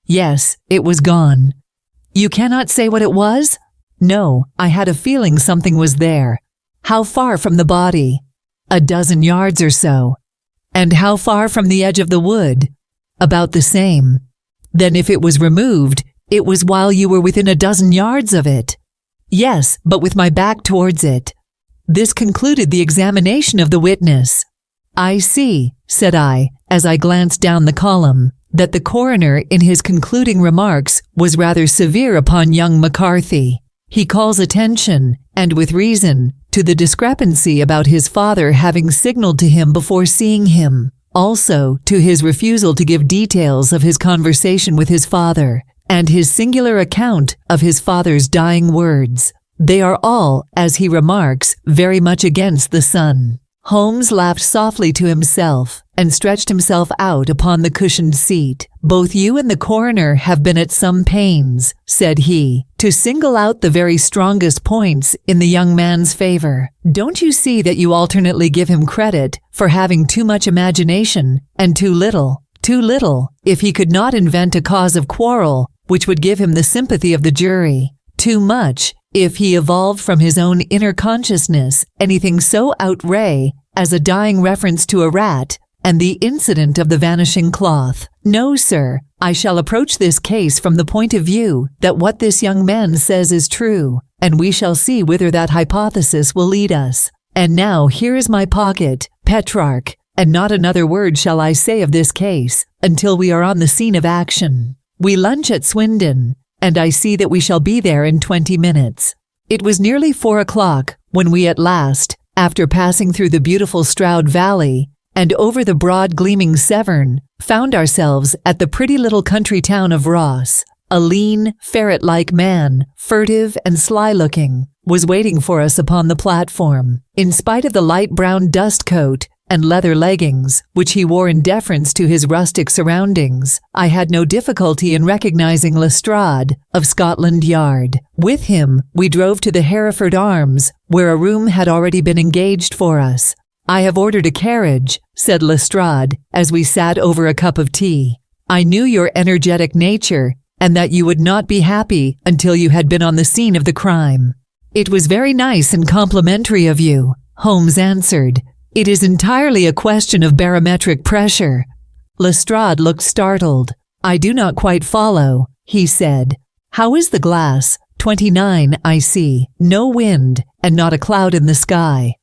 Yes, it was gone. You cannot say what it was? No, I had a feeling something was there. How far from the body? 12 yards or so. And how far from the edge of the wood? About the same. Then if it was removed, it was while you were within 12 yards of it. Yes, but with my back towards it. This concluded the examination of the witness. I see, said I, as I glanced down the column, that the coroner in his concluding remarks was rather severe upon young McCarthy. He calls attention, and with reason, to the discrepancy about his father having signaled to him before seeing him, also to his refusal to give details of his conversation with his father, and his singular account of his father's dying words. They are all, as he remarks, very much against the son. Holmes laughed softly to himself and stretched himself out upon the cushioned seat. Both you and the coroner have been at some pains, said he, to single out the very strongest points in the young man's favor. Don't you see that you alternately give him credit for having too much imagination and too little? Too little, if he could not invent a cause of quarrel which would give him the sympathy of the jury. Too much, if he evolved from his own inner consciousness anything so outré as a dying reference to a rat and the incident of the vanishing cloth. No, sir, I shall approach this case from the point of view that what this young man says is true, and we shall see whither that hypothesis will lead us. And now here is my pocket, Petrarch, and not another word shall I say of this case until we are on the scene of action. We lunch at Swindon, and I see that we shall be there in 20 minutes. It was nearly 4 o'clock when we at last, after passing through the beautiful Stroud Valley and over the broad gleaming Severn, found ourselves at the pretty little country town of Ross. A lean, ferret-like man, furtive and sly-looking, was waiting for us upon the platform. In spite of the light brown dust coat and leather leggings, which he wore in deference to his rustic surroundings, I had no difficulty in recognizing Lestrade of Scotland Yard. With him, we drove to the Hereford Arms, where a room had already been engaged for us. I have ordered a carriage, said Lestrade, as we sat over a cup of tea. I knew your energetic nature and that you would not be happy until you had been on the scene of the crime." "It was very nice and complimentary of you," Holmes answered. "It is entirely a question of barometric pressure." Lestrade looked startled. "I do not quite follow," he said. "How is the glass?" 29, I see. No wind, and not a cloud in the sky.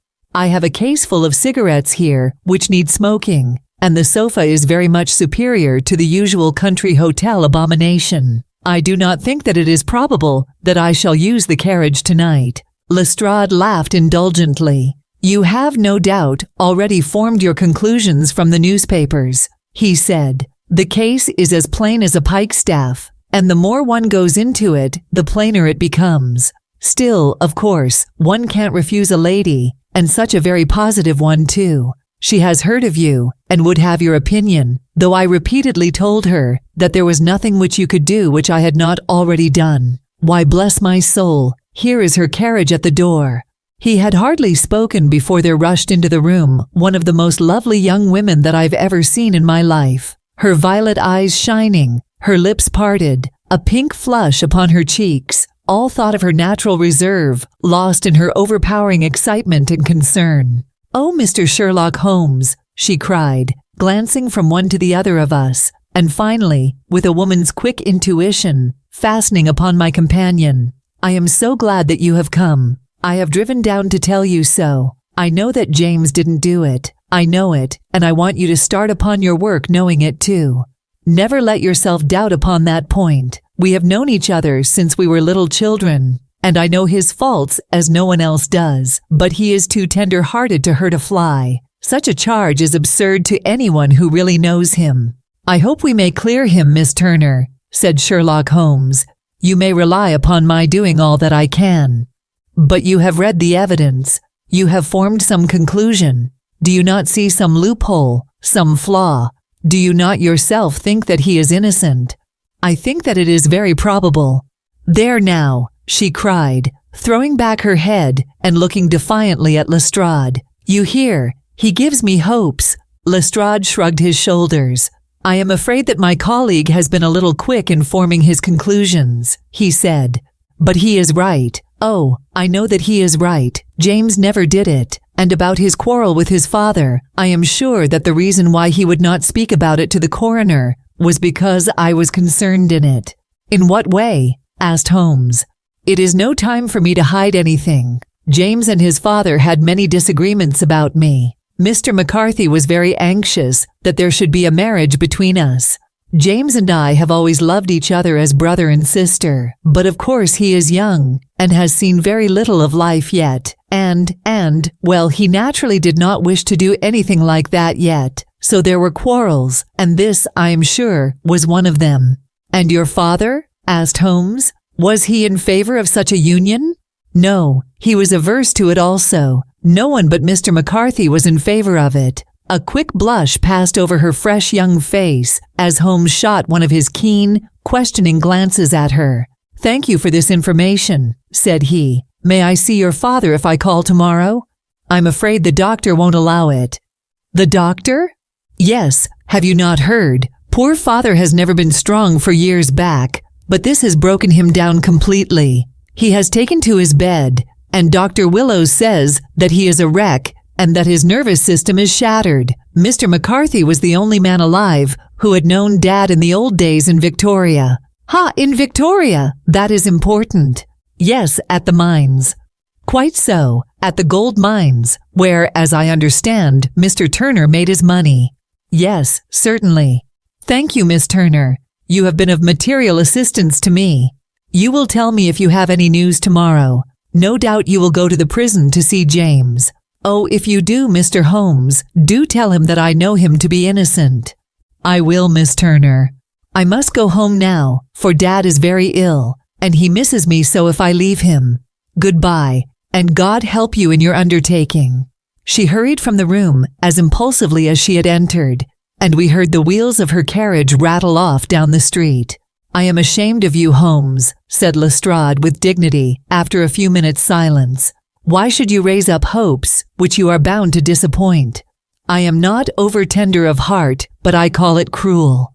I have a case full of cigarettes here, which need smoking, and the sofa is very much superior to the usual country hotel abomination. I do not think that it is probable that I shall use the carriage tonight." Lestrade laughed indulgently. "You have, no doubt, already formed your conclusions from the newspapers," he said. "The case is as plain as a pikestaff, and the more one goes into it, the plainer it becomes. Still, of course, one can't refuse a lady, and such a very positive one too. She has heard of you, and would have your opinion, though I repeatedly told her that there was nothing which you could do which I had not already done. Why, bless my soul, here is her carriage at the door." He had hardly spoken before there rushed into the room one of the most lovely young women that I've ever seen in my life. Her violet eyes shining, her lips parted, a pink flush upon her cheeks, all thought of her natural reserve, lost in her overpowering excitement and concern. "Oh, Mr. Sherlock Holmes," she cried, glancing from one to the other of us, and finally, with a woman's quick intuition, fastening upon my companion. "I am so glad that you have come. I have driven down to tell you so. I know that James didn't do it. I know it, and I want you to start upon your work knowing it too. Never let yourself doubt upon that point. We have known each other since we were little children, and I know his faults as no one else does, but he is too tender-hearted to hurt a fly. Such a charge is absurd to anyone who really knows him." "I hope we may clear him, Miss Turner," said Sherlock Holmes. "You may rely upon my doing all that I can." "But you have read the evidence. You have formed some conclusion. Do you not see some loophole, some flaw? Do you not yourself think that he is innocent?" "I think that it is very probable." "There now," she cried, throwing back her head and looking defiantly at Lestrade. "You hear, he gives me hopes." Lestrade shrugged his shoulders. "I am afraid that my colleague has been a little quick in forming his conclusions," he said. "But he is right. Oh, I know that he is right. James never did it. And about his quarrel with his father, I am sure that the reason why he would not speak about it to the coroner was because I was concerned in it." "In what way?" asked Holmes. "It is no time for me to hide anything. James and his father had many disagreements about me. Mr. McCarthy was very anxious that there should be a marriage between us. James and I have always loved each other as brother and sister, but of course he is young and has seen very little of life yet, and, well, he naturally did not wish to do anything like that yet. So there were quarrels, and this, I am sure, was one of them." "And your father?" asked Holmes. "Was he in favor of such a union?" "No, he was averse to it also. No one but Mr. McCarthy was in favor of it." A quick blush passed over her fresh young face as Holmes shot one of his keen, questioning glances at her. "Thank you for this information," said he. "May I see your father if I call tomorrow?" "I'm afraid the doctor won't allow it." "The doctor?" "Yes, have you not heard? Poor father has never been strong for years back, but this has broken him down completely. He has taken to his bed, and Dr. Willows says that he is a wreck and that his nervous system is shattered. Mr. McCarthy was the only man alive who had known Dad in the old days in Victoria." "Ha, in Victoria! That is important." "Yes, at the mines." "Quite so, at the gold mines, where, as I understand, Mr. Turner made his money." "Yes, certainly." "Thank you, Miss Turner. You have been of material assistance to me. You will tell me if you have any news tomorrow. No doubt you will go to the prison to see James. Oh, if you do, Mr. Holmes, do tell him that I know him to be innocent." "I will, Miss Turner. I must go home now, for Dad is very ill, and he misses me so if I leave him. Goodbye, and God help you in your undertaking." She hurried from the room as impulsively as she had entered, and we heard the wheels of her carriage rattle off down the street. "I am ashamed of you, Holmes," said Lestrade with dignity after a few minutes' silence. "Why should you raise up hopes which you are bound to disappoint? I am not over-tender of heart, but I call it cruel."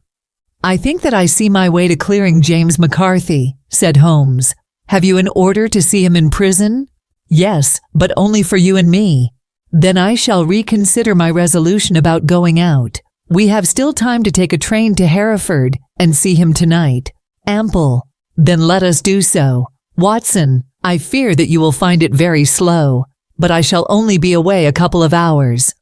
"I think that I see my way to clearing James McCarthy," said Holmes. "Have you an order to see him in prison?" "Yes, but only for you and me." "Then I shall reconsider my resolution about going out. We have still time to take a train to Hereford and see him tonight." "Ample." "Then let us do so. Watson, I fear that you will find it very slow, but I shall only be away a couple of hours."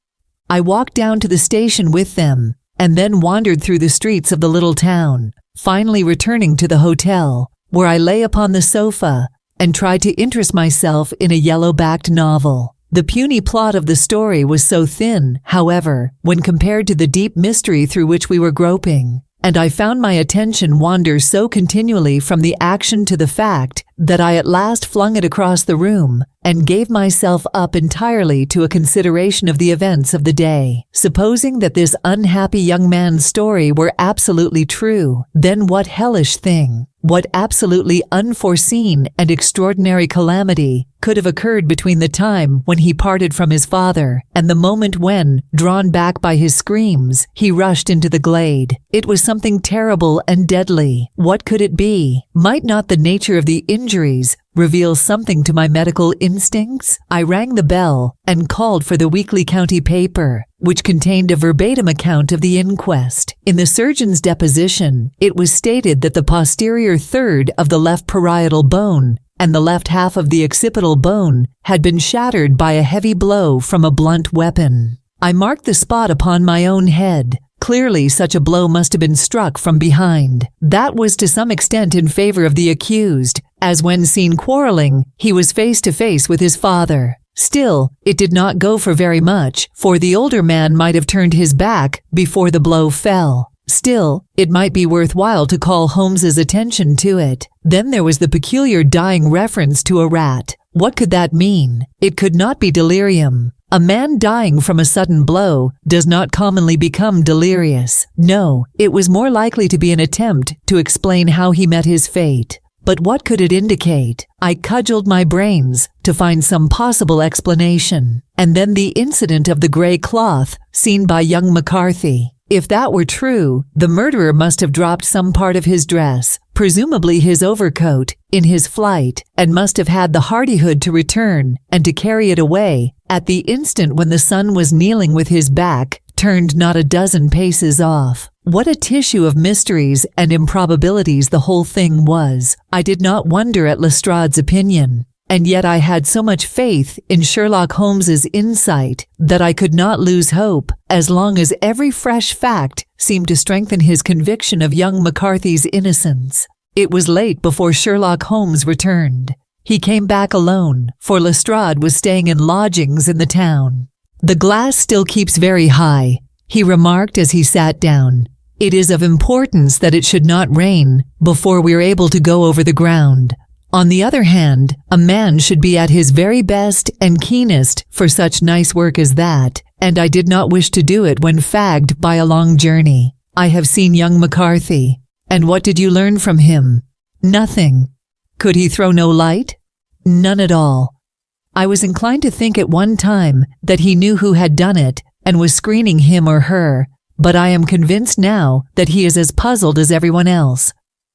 I walked down to the station with them, and then wandered through the streets of the little town, finally returning to the hotel, where I lay upon the sofa and tried to interest myself in a yellow-backed novel. The puny plot of the story was so thin, however, when compared to the deep mystery through which we were groping, and I found my attention wander so continually from the action to the fact that I at last flung it across the room and gave myself up entirely to a consideration of the events of the day. Supposing that this unhappy young man's story were absolutely true, then what hellish thing, what absolutely unforeseen and extraordinary calamity could have occurred between the time when he parted from his father and the moment when, drawn back by his screams, he rushed into the glade? It was something terrible and deadly. What could it be? Might not the nature of the injuries reveal something to my medical instincts? I rang the bell and called for the weekly county paper, which contained a verbatim account of the inquest. In the surgeon's deposition, it was stated that the posterior third of the left parietal bone and the left half of the occipital bone had been shattered by a heavy blow from a blunt weapon. I marked the spot upon my own head. Clearly, such a blow must have been struck from behind. That was to some extent in favor of the accused, as when seen quarreling, he was face to face with his father. Still, it did not go for very much, for the older man might have turned his back before the blow fell. Still, it might be worthwhile to call Holmes's attention to it. Then there was the peculiar dying reference to a rat. What could that mean? It could not be delirium. A man dying from a sudden blow does not commonly become delirious. No, it was more likely to be an attempt to explain how he met his fate. But what could it indicate? I cudgeled my brains to find some possible explanation. And then the incident of the gray cloth seen by young McCarthy. If that were true, the murderer must have dropped some part of his dress, presumably his overcoat, in his flight, and must have had the hardihood to return and to carry it away at the instant when the son was kneeling with his back turned not a dozen paces off. What a tissue of mysteries and improbabilities the whole thing was. I did not wonder at Lestrade's opinion. And yet I had so much faith in Sherlock Holmes's insight that I could not lose hope as long as every fresh fact seemed to strengthen his conviction of young McCarthy's innocence. It was late before Sherlock Holmes returned. He came back alone, for Lestrade was staying in lodgings in the town. "The glass still keeps very high," he remarked as he sat down. "It is of importance that it should not rain before we are able to go over the ground. On the other hand, a man should be at his very best and keenest for such nice work as that, and I did not wish to do it when fagged by a long journey. I have seen young McCarthy. And what did you learn from him?" "Nothing." "Could he throw no light?" "None at all." I was inclined to think at one time that he knew who had done it and was screening him or her, but I am convinced now that he is as puzzled as everyone else.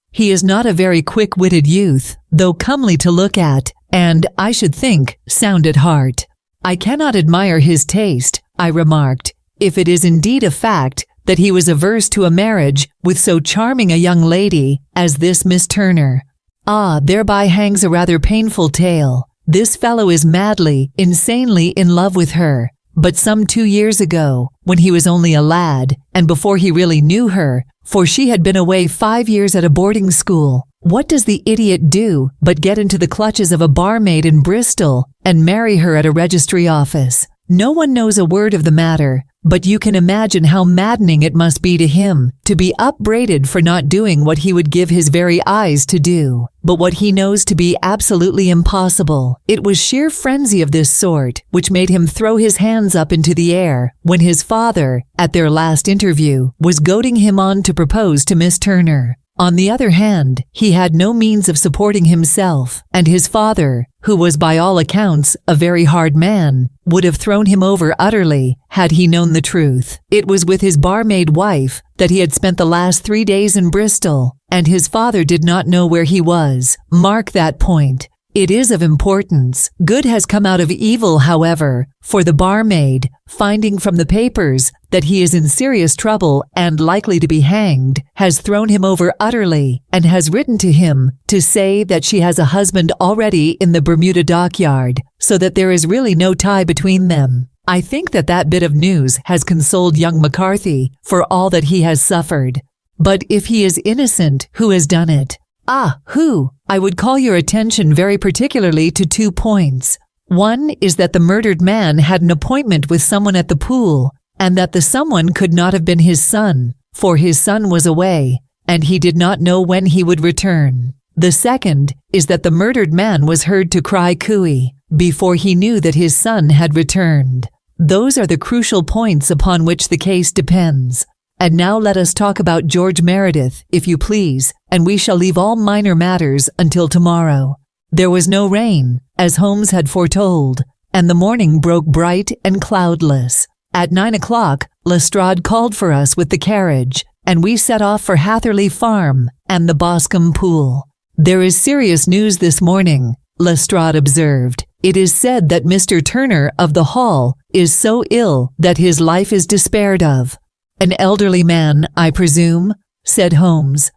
He is not a very quick-witted youth, though comely to look at, and, I should think, sound at heart. "I cannot admire his taste," I remarked, "if it is indeed a fact that he was averse to a marriage with so charming a young lady as this Miss Turner. Ah, thereby hangs a rather painful tale. This fellow is madly, insanely in love with her. But some 2 years ago, when he was only a lad, and before he really knew her, for she had been away 5 years at a boarding school, what does the idiot do but get into the clutches of a barmaid in Bristol and marry her at a registry office? No one knows a word of the matter, but you can imagine how maddening it must be to him to be upbraided for not doing what he would give his very eyes to do, but what he knows to be absolutely impossible. It was sheer frenzy of this sort which made him throw his hands up into the air when his father, at their last interview, was goading him on to propose to Miss Turner. On the other hand, he had no means of supporting himself, and his father, who was by all accounts a very hard man, would have thrown him over utterly had he known the truth. It was with his barmaid wife that he had spent the last 3 days in Bristol, and his father did not know where he was. Mark that point. It is of importance. Good has come out of evil, however, for the barmaid, finding from the papers that he is in serious trouble and likely to be hanged, has thrown him over utterly and has written to him to say that she has a husband already in the Bermuda dockyard, so that there is really no tie between them. I think that bit of news has consoled young McCarthy for all that he has suffered. But if he is innocent, who has done it? Ah, who? I would call your attention very particularly to 2 points. One is that the murdered man had an appointment with someone at the pool, and that the someone could not have been his son, for his son was away, and he did not know when he would return. The second is that the murdered man was heard to cry cooey before he knew that his son had returned. Those are the crucial points upon which the case depends. And now let us talk about George Meredith, if you please, and we shall leave all minor matters until tomorrow. There was no rain, as Holmes had foretold, and the morning broke bright and cloudless. At 9 o'clock, Lestrade called for us with the carriage, and we set off for Hatherley Farm and the Boscombe pool. There is serious news this morning, Lestrade observed. It is said that Mr. Turner of the Hall is so ill that his life is despaired of. An elderly man, I presume, said Holmes.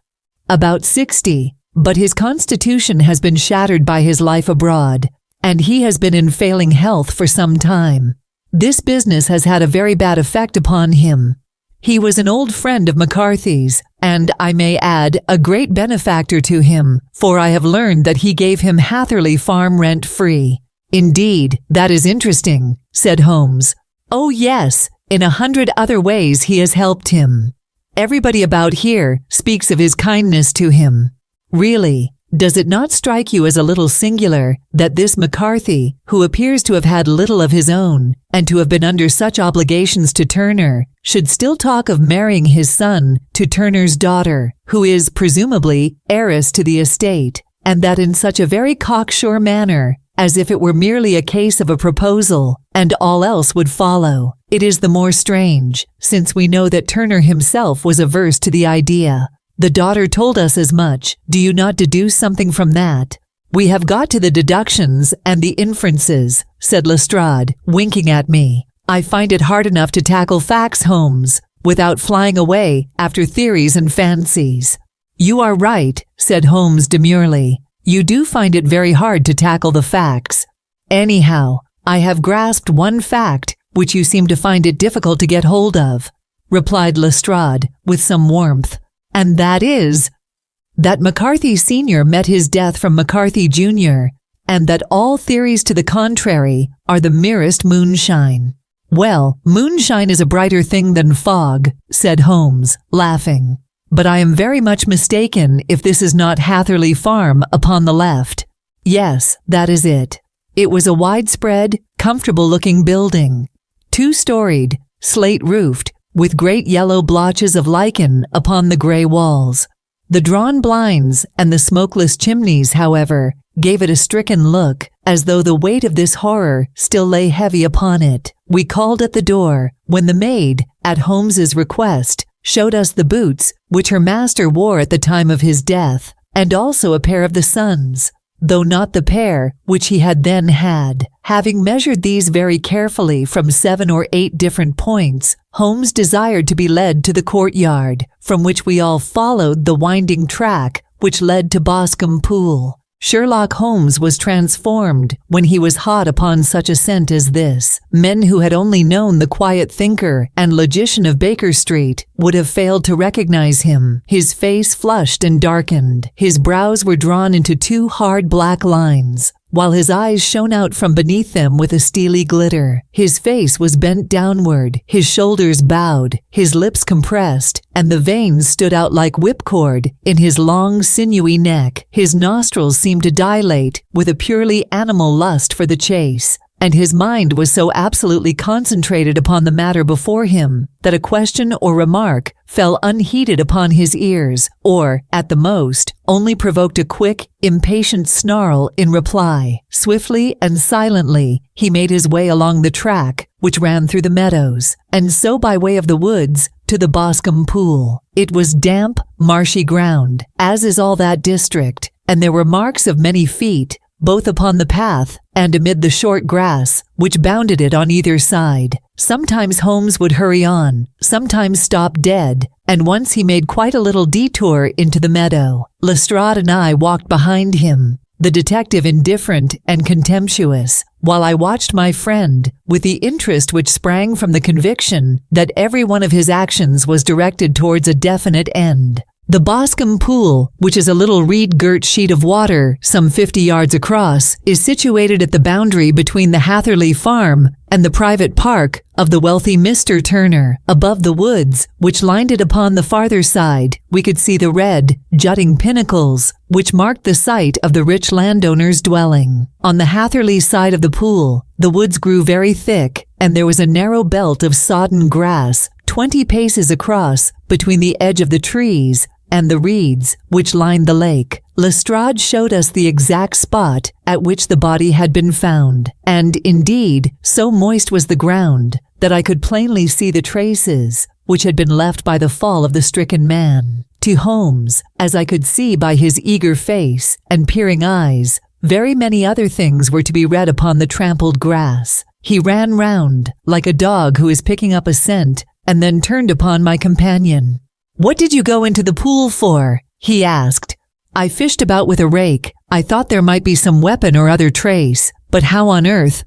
About 60, but his constitution has been shattered by his life abroad, and he has been in failing health for some time. This business has had a very bad effect upon him. He was an old friend of McCarthy's, and I may add, a great benefactor to him, for I have learned that he gave him Hatherley Farm rent-free. Indeed, that is interesting, said Holmes. Oh yes, in 100 other ways he has helped him. Everybody about here speaks of his kindness to him. Really, does it not strike you as a little singular that this McCarthy, who appears to have had little of his own, and to have been under such obligations to Turner, should still talk of marrying his son to Turner's daughter, who is, presumably, heiress to the estate, and that in such a very cocksure manner, as if it were merely a case of a proposal, and all else would follow? It is the more strange, since we know that Turner himself was averse to the idea. The daughter told us as much. Do you not deduce something from that? We have got to the deductions and the inferences, said Lestrade, winking at me. I find it hard enough to tackle facts, Holmes, without flying away after theories and fancies. You are right, said Holmes demurely. You do find it very hard to tackle the facts. Anyhow, I have grasped one fact which you seem to find it difficult to get hold of, replied Lestrade with some warmth, and that is that McCarthy Sr. met his death from McCarthy Jr., and that all theories to the contrary are the merest moonshine. Well, moonshine is a brighter thing than fog, said Holmes, laughing. But I am very much mistaken if this is not Hatherley Farm upon the left. Yes, that is it. It was a widespread, comfortable-looking building, 2-storied, slate-roofed, with great yellow blotches of lichen upon the gray walls. The drawn blinds and the smokeless chimneys, however, gave it a stricken look, as though the weight of this horror still lay heavy upon it. We called at the door, when the maid, at Holmes's request, showed us the boots which her master wore at the time of his death, and also a pair of the son's, though not the pair which he had then had. Having measured these very carefully from 7 or 8 different points, Holmes desired to be led to the courtyard, from which we all followed the winding track which led to Boscombe Pool. Sherlock Holmes was transformed when he was hot upon such a scent as this. Men who had only known the quiet thinker and logician of Baker Street would have failed to recognize him. His face flushed and darkened. His brows were drawn into 2 hard black lines, while his eyes shone out from beneath them with a steely glitter. His face was bent downward, his shoulders bowed, his lips compressed, and the veins stood out like whipcord in his long, sinewy neck. His nostrils seemed to dilate with a purely animal lust for the chase, and his mind was so absolutely concentrated upon the matter before him that a question or remark fell unheeded upon his ears, or, at the most, only provoked a quick, impatient snarl in reply. Swiftly and silently, he made his way along the track which ran through the meadows, and so by way of the woods to the Boscombe pool. It was damp, marshy ground, as is all that district, and there were marks of many feet, both upon the path and amid the short grass which bounded it on either side. Sometimes Holmes would hurry on, sometimes stop dead, and once he made quite a little detour into the meadow. Lestrade and I walked behind him, the detective indifferent and contemptuous, while I watched my friend with the interest which sprang from the conviction that every one of his actions was directed towards a definite end. The Boscombe pool, which is a little reed-girt sheet of water some 50 yards across, is situated at the boundary between the Hatherley farm and the private park of the wealthy Mr. Turner. Above the woods, which lined it upon the farther side, we could see the red, jutting pinnacles, which marked the site of the rich landowner's dwelling. On the Hatherley side of the pool, the woods grew very thick, and there was a narrow belt of sodden grass 20 paces across between the edge of the trees and the reeds which lined the lake. Lestrade showed us the exact spot at which the body had been found, and indeed, so moist was the ground that I could plainly see the traces which had been left by the fall of the stricken man. To Holmes, as I could see by his eager face and peering eyes, very many other things were to be read upon the trampled grass. He ran round, like a dog who is picking up a scent, and then turned upon my companion. "What did you go into the pool for?" he asked. "I fished about with a rake. I thought there might be some weapon or other trace, but how on earth—"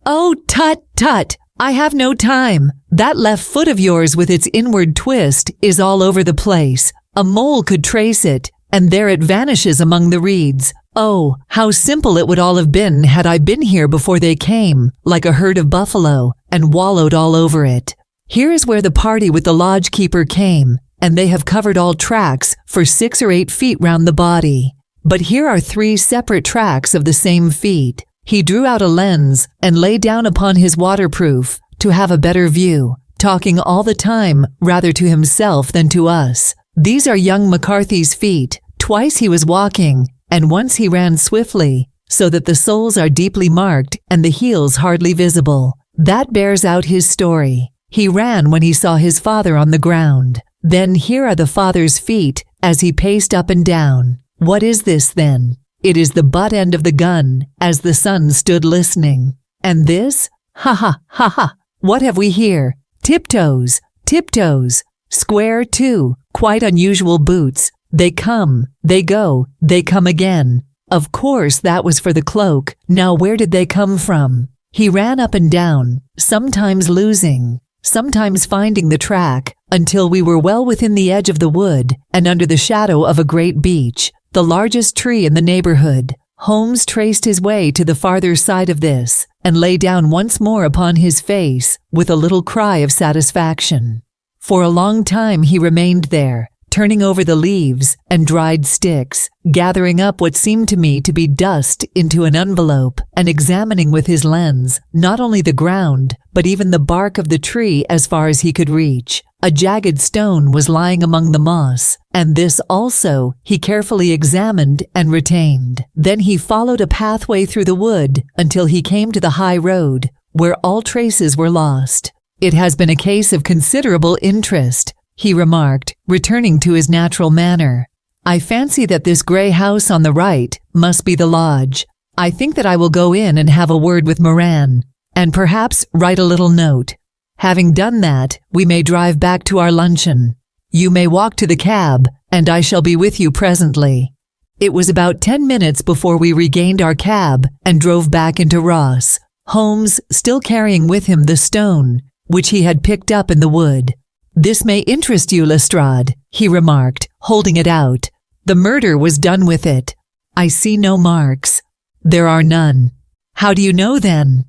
"Oh, tut, tut! I have no time. That left foot of yours with its inward twist is all over the place. A mole could trace it, and there it vanishes among the reeds. Oh, how simple it would all have been had I been here before they came, like a herd of buffalo, and wallowed all over it. Here is where the party with the lodge-keeper came, and they have covered all tracks for 6 or 8 feet round the body. But here are 3 separate tracks of the same feet." He drew out a lens and lay down upon his waterproof to have a better view, talking all the time rather to himself than to us. "These are young McCarthy's feet. Twice he was walking, and once he ran swiftly, so that the soles are deeply marked and the heels hardly visible. That bears out his story. He ran when he saw his father on the ground. Then here are the father's feet as he paced up and down. What is this, then? It is the butt end of the gun, as the son stood listening. And this? Ha ha, ha ha! What have we here? Tiptoes, tiptoes. Square, too. Quite unusual boots. They come, they go, they come again. Of course that was for the cloak. Now where did they come from?" He ran up and down, sometimes losing, sometimes finding the track, until we were well within the edge of the wood and under the shadow of a great beech, the largest tree in the neighborhood. Holmes traced his way to the farther side of this and lay down once more upon his face with a little cry of satisfaction. For a long time he remained there, turning over the leaves and dried sticks, gathering up what seemed to me to be dust into an envelope, and examining with his lens not only the ground, but even the bark of the tree as far as he could reach. A jagged stone was lying among the moss, and this also he carefully examined and retained. Then he followed a pathway through the wood until he came to the high road, where all traces were lost. "It has been a case of considerable interest," he remarked, returning to his natural manner. "I fancy that this grey house on the right must be the lodge. I think that I will go in and have a word with Moran, and perhaps write a little note. Having done that, we may drive back to our luncheon. You may walk to the cab, and I shall be with you presently." It was about 10 minutes before we regained our cab and drove back into Ross, Holmes still carrying with him the stone, which he had picked up in the wood. "This may interest you, Lestrade," he remarked, holding it out. "The murder was done with it. I see no marks." "There are none." "How do you know, then?"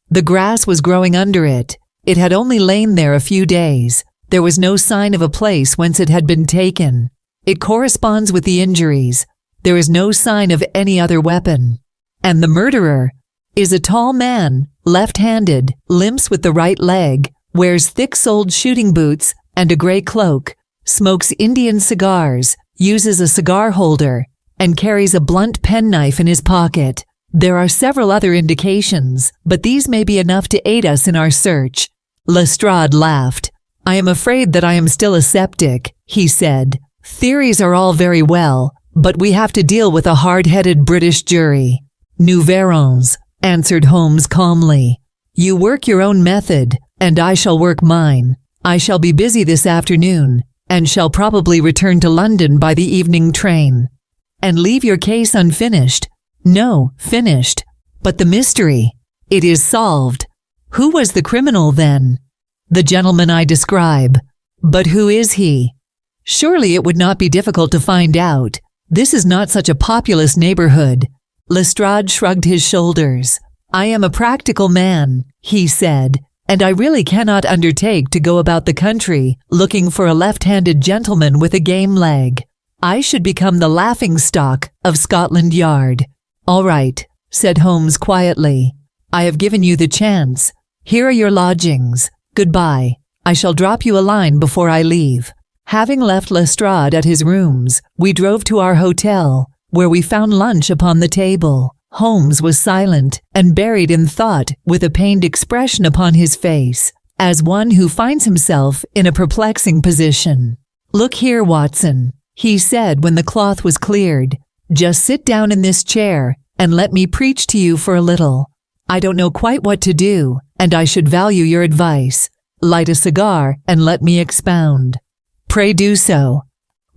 "The grass was growing under it. It had only lain there a few days. There was no sign of a place whence it had been taken. It corresponds with the injuries. There is no sign of any other weapon." "And the murderer?" is a tall man, left-handed, limps with the right leg, wears thick-soled shooting boots and a gray cloak, smokes Indian cigars, uses a cigar holder, and carries a blunt penknife in his pocket. There are several other indications, but these may be enough to aid us in our search." Lestrade laughed. "I am afraid that I am still a skeptic," he said. "Theories are all very well, but we have to deal with a hard-headed British jury." "Nous verrons," answered Holmes calmly. "You work your own method, and I shall work mine. I shall be busy this afternoon, and shall probably return to London by the evening train." "And leave your case unfinished?" "No, finished. But the mystery? It is solved." "Who was the criminal, then?" "The gentleman I describe." "But who is he?" "Surely it would not be difficult to find out. This is not such a populous neighborhood." Lestrade shrugged his shoulders. "I am a practical man," he said, "and I really cannot undertake to go about the country looking for a left-handed gentleman with a game leg. I should become the laughing-stock of Scotland Yard." "All right," said Holmes quietly. "I have given you the chance. Here are your lodgings. Goodbye. I shall drop you a line before I leave." Having left Lestrade at his rooms, we drove to our hotel, where we found lunch upon the table. Holmes was silent and buried in thought, with a pained expression upon his face, as one who finds himself in a perplexing position. "Look here, Watson," he said when the cloth was cleared. "Just sit down in this chair and let me preach to you for a little. I don't know quite what to do, and I should value your advice. Light a cigar and let me expound." "Pray do so."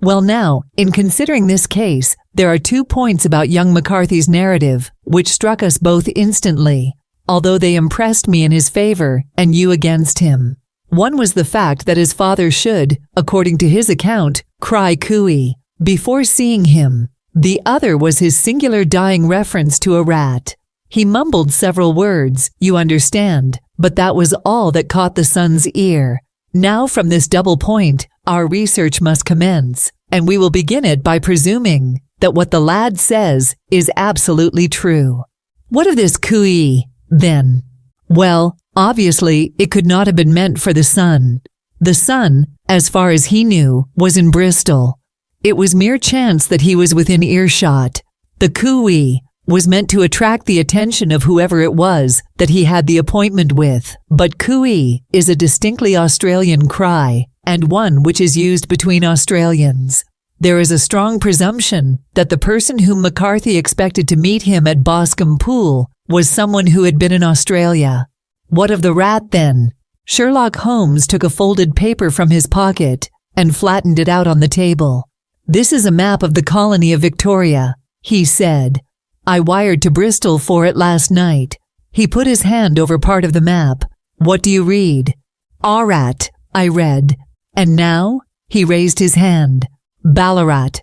"Well now, in considering this case, there are 2 points about young McCarthy's narrative which struck us both instantly, although they impressed me in his favor and you against him. One was the fact that his father should, according to his account, cry cooey before seeing him. The other was his singular dying reference to a rat. He mumbled several words, you understand, but that was all that caught the son's ear. Now from this double point, our research must commence, and we will begin it by presuming that what the lad says is absolutely true." "What of this cooey, then?" "Well, obviously, it could not have been meant for the son. The son, as far as he knew, was in Bristol. It was mere chance that he was within earshot. The cooey was meant to attract the attention of whoever it was that he had the appointment with. But cooey is a distinctly Australian cry, and one which is used between Australians. There is a strong presumption that the person whom McCarthy expected to meet him at Boscombe Pool was someone who had been in Australia. What of the rat, then?" Sherlock Holmes took a folded paper from his pocket and flattened it out on the table. "This is a map of the colony of Victoria," he said. "I wired to Bristol for it last night." He put his hand over part of the map. "What do you read?" "Aurat," I read. "And now?" He raised his hand. "Ballarat."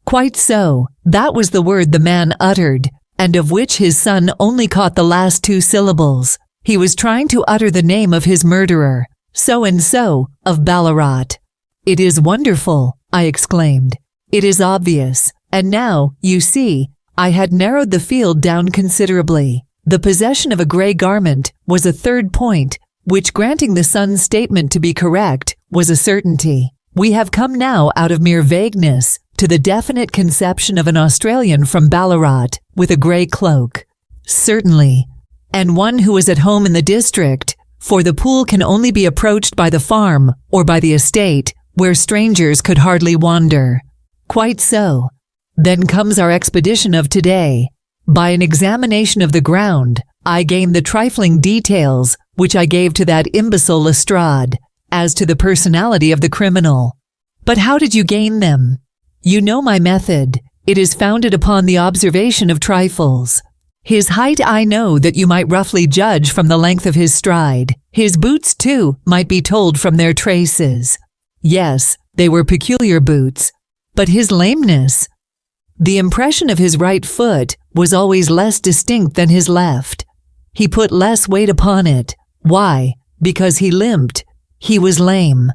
"Quite so. That was the word the man uttered, and of which his son only caught the last 2 syllables. He was trying to utter the name of his murderer, so-and-so of Ballarat." "It is wonderful," I exclaimed. "It is obvious. And now, you see, I had narrowed the field down considerably. The possession of a gray garment was a third point, which, granting the son's statement to be correct, was a certainty. We have come now out of mere vagueness to the definite conception of an Australian from Ballarat with a gray cloak." "Certainly. And one who was at home in the district, for the pool can only be approached by the farm or by the estate, where strangers could hardly wander." "Quite so. Then comes our expedition of today. By an examination of the ground, I gained the trifling details which I gave to that imbecile Lestrade as to the personality of the criminal." "But how did you gain them?" "You know my method. It is founded upon the observation of trifles. His height I know that you might roughly judge from the length of his stride. His boots, too, might be told from their traces." "Yes, they were peculiar boots. But his lameness?" "The impression of his right foot was always less distinct than his left. He put less weight upon it. Why? Because he limped. He was lame.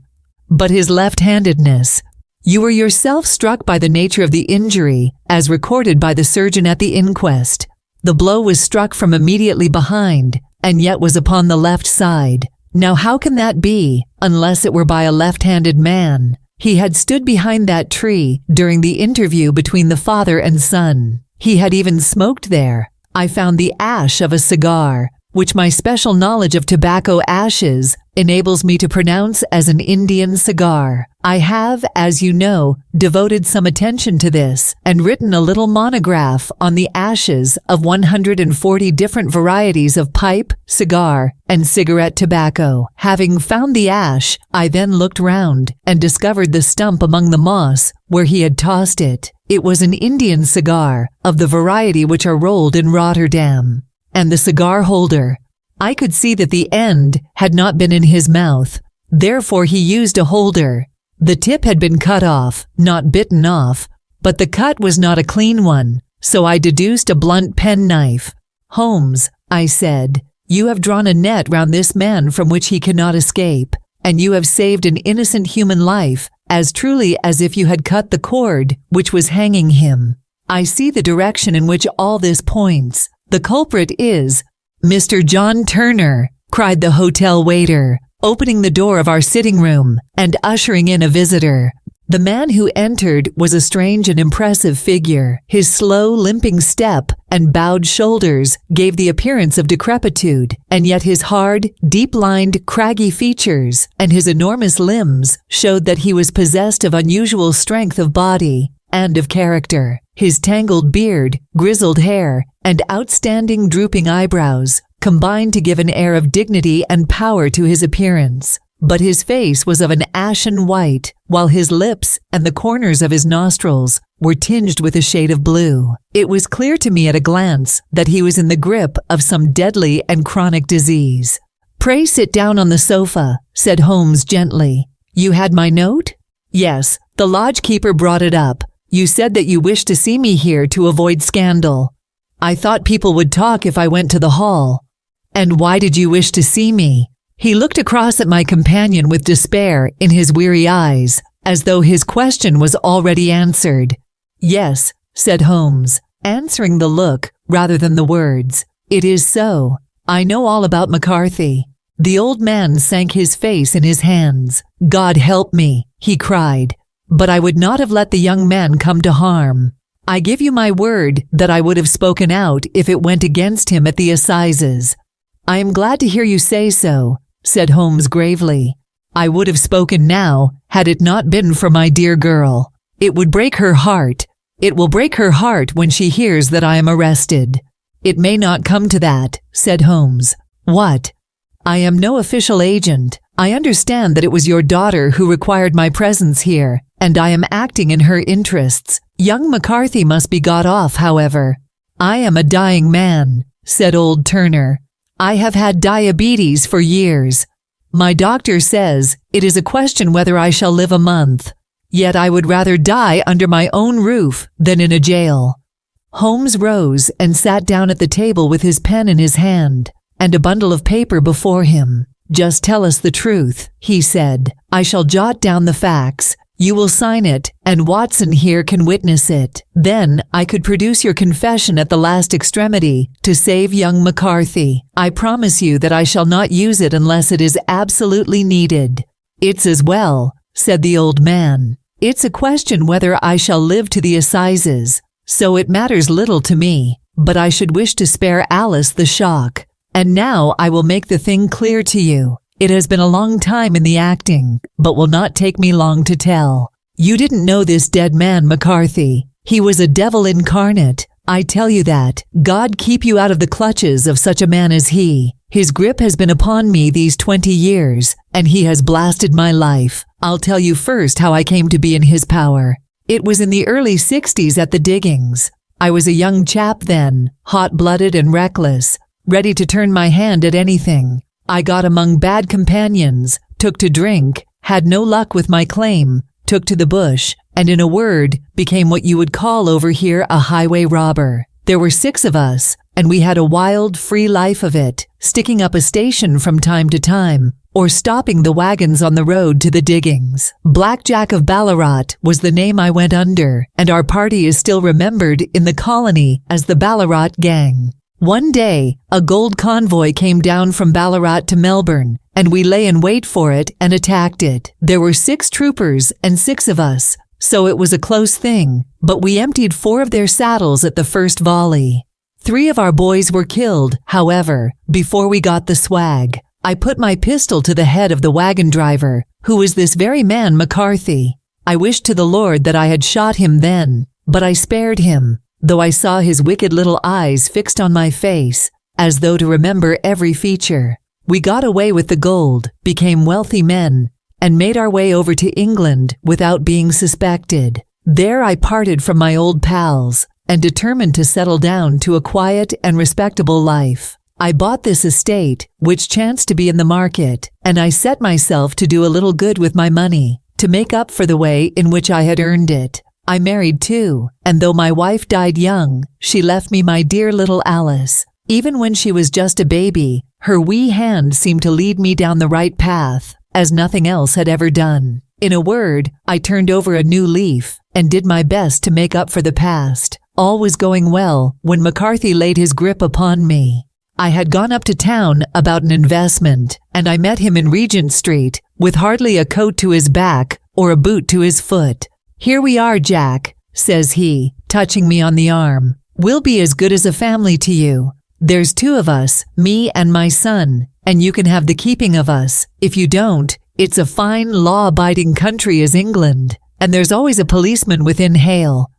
But his left-handedness. You were yourself struck by the nature of the injury, as recorded by the surgeon at the inquest. The blow was struck from immediately behind, and yet was upon the left side. Now how can that be, unless it were by a left-handed man? He had stood behind that tree during the interview between the father and son. He had even smoked there. I found the ash of a cigar, which my special knowledge of tobacco ashes enables me to pronounce as an Indian cigar. I have, as you know, devoted some attention to this and written a little monograph on the ashes of 140 different varieties of pipe, cigar, and cigarette tobacco. Having found the ash, I then looked round and discovered the stump among the moss where he had tossed it. It was an Indian cigar of the variety which are rolled in Rotterdam. And the cigar holder, I could see that the end had not been in his mouth. Therefore he used a holder. The tip had been cut off, not bitten off, but the cut was not a clean one, so I deduced a blunt penknife. Holmes, I said, you have drawn a net round this man from which he cannot escape, and you have saved an innocent human life as truly as if you had cut the cord which was hanging him. I see the direction in which all this points. The culprit is Mr. John Turner, cried the hotel waiter, opening the door of our sitting room and ushering in a visitor. The man who entered was a strange and impressive figure. His slow, limping step and bowed shoulders gave the appearance of decrepitude, and yet his hard, deep-lined, craggy features and his enormous limbs showed that he was possessed of unusual strength of body and of character. His tangled beard, grizzled hair, and outstanding drooping eyebrows combined to give an air of dignity and power to his appearance. But his face was of an ashen white, while his lips and the corners of his nostrils were tinged with a shade of blue. It was clear to me at a glance that he was in the grip of some deadly and chronic disease. "Pray sit down on the sofa," said Holmes gently. "You had my note?" "Yes, the lodge-keeper brought it up. You said that you wished to see me here to avoid scandal. I thought people would talk if I went to the hall." "And why did you wish to see me?" He looked across at my companion with despair in his weary eyes, as though his question was already answered. "Yes," said Holmes, answering the look rather than the words. "It is so. I know all about McCarthy." The old man sank his face in his hands. "God help me," he cried. "But I would not have let the young man come to harm. I give you my word that I would have spoken out if it went against him at the assizes." "I am glad to hear you say so," said Holmes gravely. "I would have spoken now had it not been for my dear girl. It would break her heart. It will break her heart when she hears that I am arrested." "It may not come to that," said Holmes. "What?" "I am no official agent. I understand that it was your daughter who required my presence here, and I am acting in her interests. Young McCarthy must be got off, however." "I am a dying man," said old Turner. "I have had diabetes for years. My doctor says it is a question whether I shall live a month. Yet I would rather die under my own roof than in a jail." Holmes rose and sat down at the table with his pen in his hand and a bundle of paper before him. "Just tell us the truth," he said. "I shall jot down the facts. You will sign it, and Watson here can witness it. Then I could produce your confession at the last extremity to save young McCarthy. I promise you that I shall not use it unless it is absolutely needed." "It's as well," said the old man. "It's a question whether I shall live to the assizes, so it matters little to me, but I should wish to spare Alice the shock. And now I will make the thing clear to you. It has been a long time in the acting, but will not take me long to tell. You didn't know this dead man, McCarthy. He was a devil incarnate. I tell you that. God keep you out of the clutches of such a man as he. His grip has been upon me these 20 years, and he has blasted my life. I'll tell you first how I came to be in his power. It was in the early 60s at the diggings. I was a young chap then, hot-blooded and reckless, ready to turn my hand at anything. I got among bad companions, took to drink, had no luck with my claim, took to the bush, and in a word, became what you would call over here a highway robber. There were 6 of us, and we had a wild, free life of it, sticking up a station from time to time, or stopping the wagons on the road to the diggings. Black Jack of Ballarat was the name I went under, and our party is still remembered in the colony as the Ballarat Gang. One day, a gold convoy came down from Ballarat to Melbourne, and we lay in wait for it and attacked it. There were 6 troopers and 6 of us, so it was a close thing, but we emptied 4 of their saddles at the first volley. 3 of our boys were killed, however, before we got the swag. I put my pistol to the head of the wagon driver, who was this very man McCarthy. I wished to the Lord that I had shot him then, but I spared him, though I saw his wicked little eyes fixed on my face, as though to remember every feature. We got away with the gold, became wealthy men, and made our way over to England without being suspected. There I parted from my old pals, and determined to settle down to a quiet and respectable life. I bought this estate, which chanced to be in the market, and I set myself to do a little good with my money, to make up for the way in which I had earned it. I married too, and though my wife died young, she left me my dear little Alice. Even when she was just a baby, her wee hand seemed to lead me down the right path, as nothing else had ever done. In a word, I turned over a new leaf, and did my best to make up for the past. All was going well when McCarthy laid his grip upon me. I had gone up to town about an investment, and I met him in Regent Street, with hardly a coat to his back or a boot to his foot. "Here we are, Jack," says he, touching me on the arm. "We'll be as good as a family to you. There's 2 of us, me and my son, and you can have the keeping of us. If you don't, it's a fine, law-abiding country as England, and there's always a policeman within hail."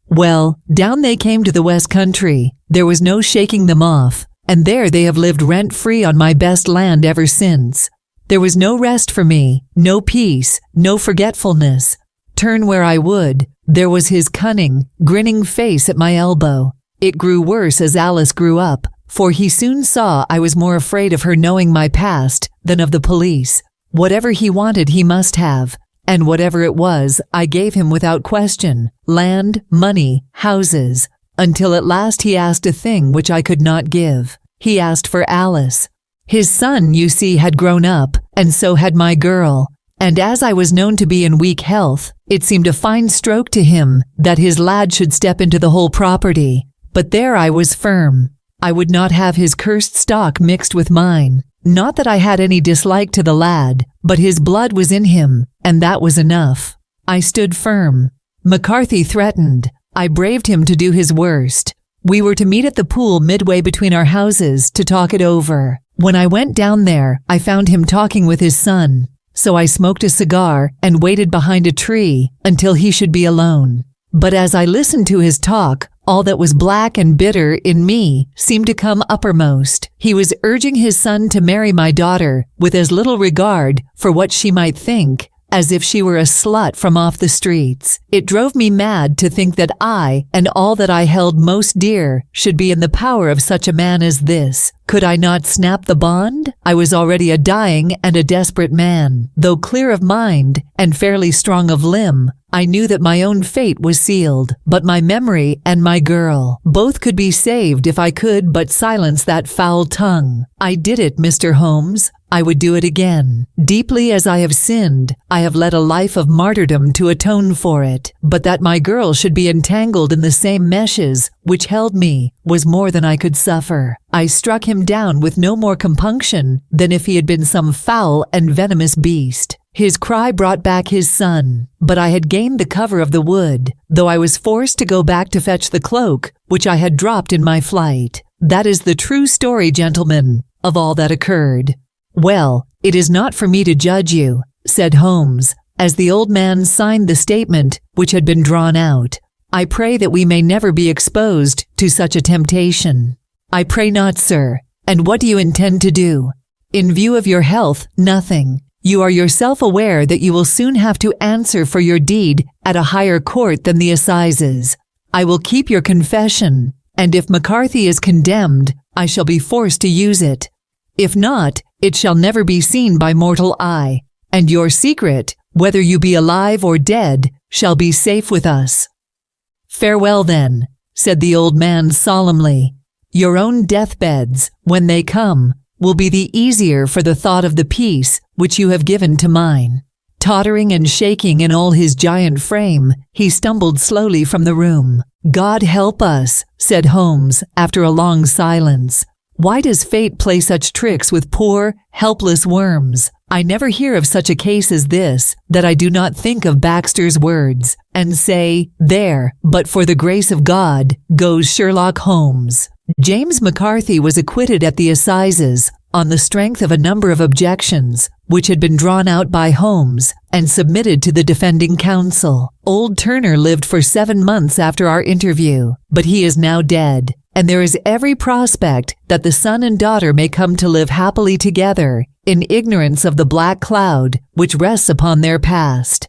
Well, down they came to the West Country. There was no shaking them off, and there they have lived rent-free on my best land ever since. There was no rest for me, no peace, no forgetfulness. Turn where I would, there was his cunning, grinning face at my elbow. It grew worse as Alice grew up, for he soon saw I was more afraid of her knowing my past than of the police. Whatever he wanted he must have, and whatever it was I gave him without question: land, money, houses, until at last he asked a thing which I could not give. He asked for Alice. His son, you see, had grown up, and so had my girl, and as I was known to be in weak health, it seemed a fine stroke to him that his lad should step into the whole property. But there I was firm. I would not have his cursed stock mixed with mine. Not that I had any dislike to the lad, but his blood was in him, and that was enough. I stood firm. McCarthy threatened. I braved him to do his worst. We were to meet at the pool midway between our houses to talk it over. When I went down there, I found him talking with his son. So I smoked a cigar and waited behind a tree until he should be alone. But as I listened to his talk, all that was black and bitter in me seemed to come uppermost. He was urging his son to marry my daughter with as little regard for what she might think as if she were a slut from off the streets. It drove me mad to think that I and all that I held most dear should be in the power of such a man as this. Could I not snap the bond? I was already a dying and a desperate man. Though clear of mind and fairly strong of limb, I knew that my own fate was sealed, but my memory and my girl, both could be saved if I could but silence that foul tongue. I did it, Mr. Holmes. I would do it again. Deeply as I have sinned, I have led a life of martyrdom to atone for it, but that my girl should be entangled in the same meshes which held me was more than I could suffer. I struck him down with no more compunction than if he had been some foul and venomous beast. His cry brought back his son, but I had gained the cover of the wood, though I was forced to go back to fetch the cloak which I had dropped in my flight. That is the true story, gentlemen, of all that occurred. "Well, it is not for me to judge you," said Holmes, as the old man signed the statement which had been drawn out. "I pray that we may never be exposed to such a temptation." "I pray not, sir. And what do you intend to do?" "In view of your health, nothing. You are yourself aware that you will soon have to answer for your deed at a higher court than the assizes. I will keep your confession, and if McCarthy is condemned, I shall be forced to use it. If not, it shall never be seen by mortal eye, and your secret, whether you be alive or dead, shall be safe with us." "Farewell, then," said the old man solemnly. Your own deathbeds, when they come, will be the easier for the thought of the peace which you have given to mine." Tottering and shaking in all his giant frame, he stumbled slowly from the room. "God help us," said Holmes after a long silence. "Why does fate play such tricks with poor, helpless worms? I never hear of such a case as this that I do not think of Baxter's words and say, 'There, but for the grace of God, goes Sherlock Holmes.'" James McCarthy was acquitted at the assizes on the strength of a number of objections which had been drawn out by Holmes and submitted to the defending counsel. Old Turner lived for 7 months after our interview, but he is now dead, and there is every prospect that the son and daughter may come to live happily together in ignorance of the black cloud which rests upon their past.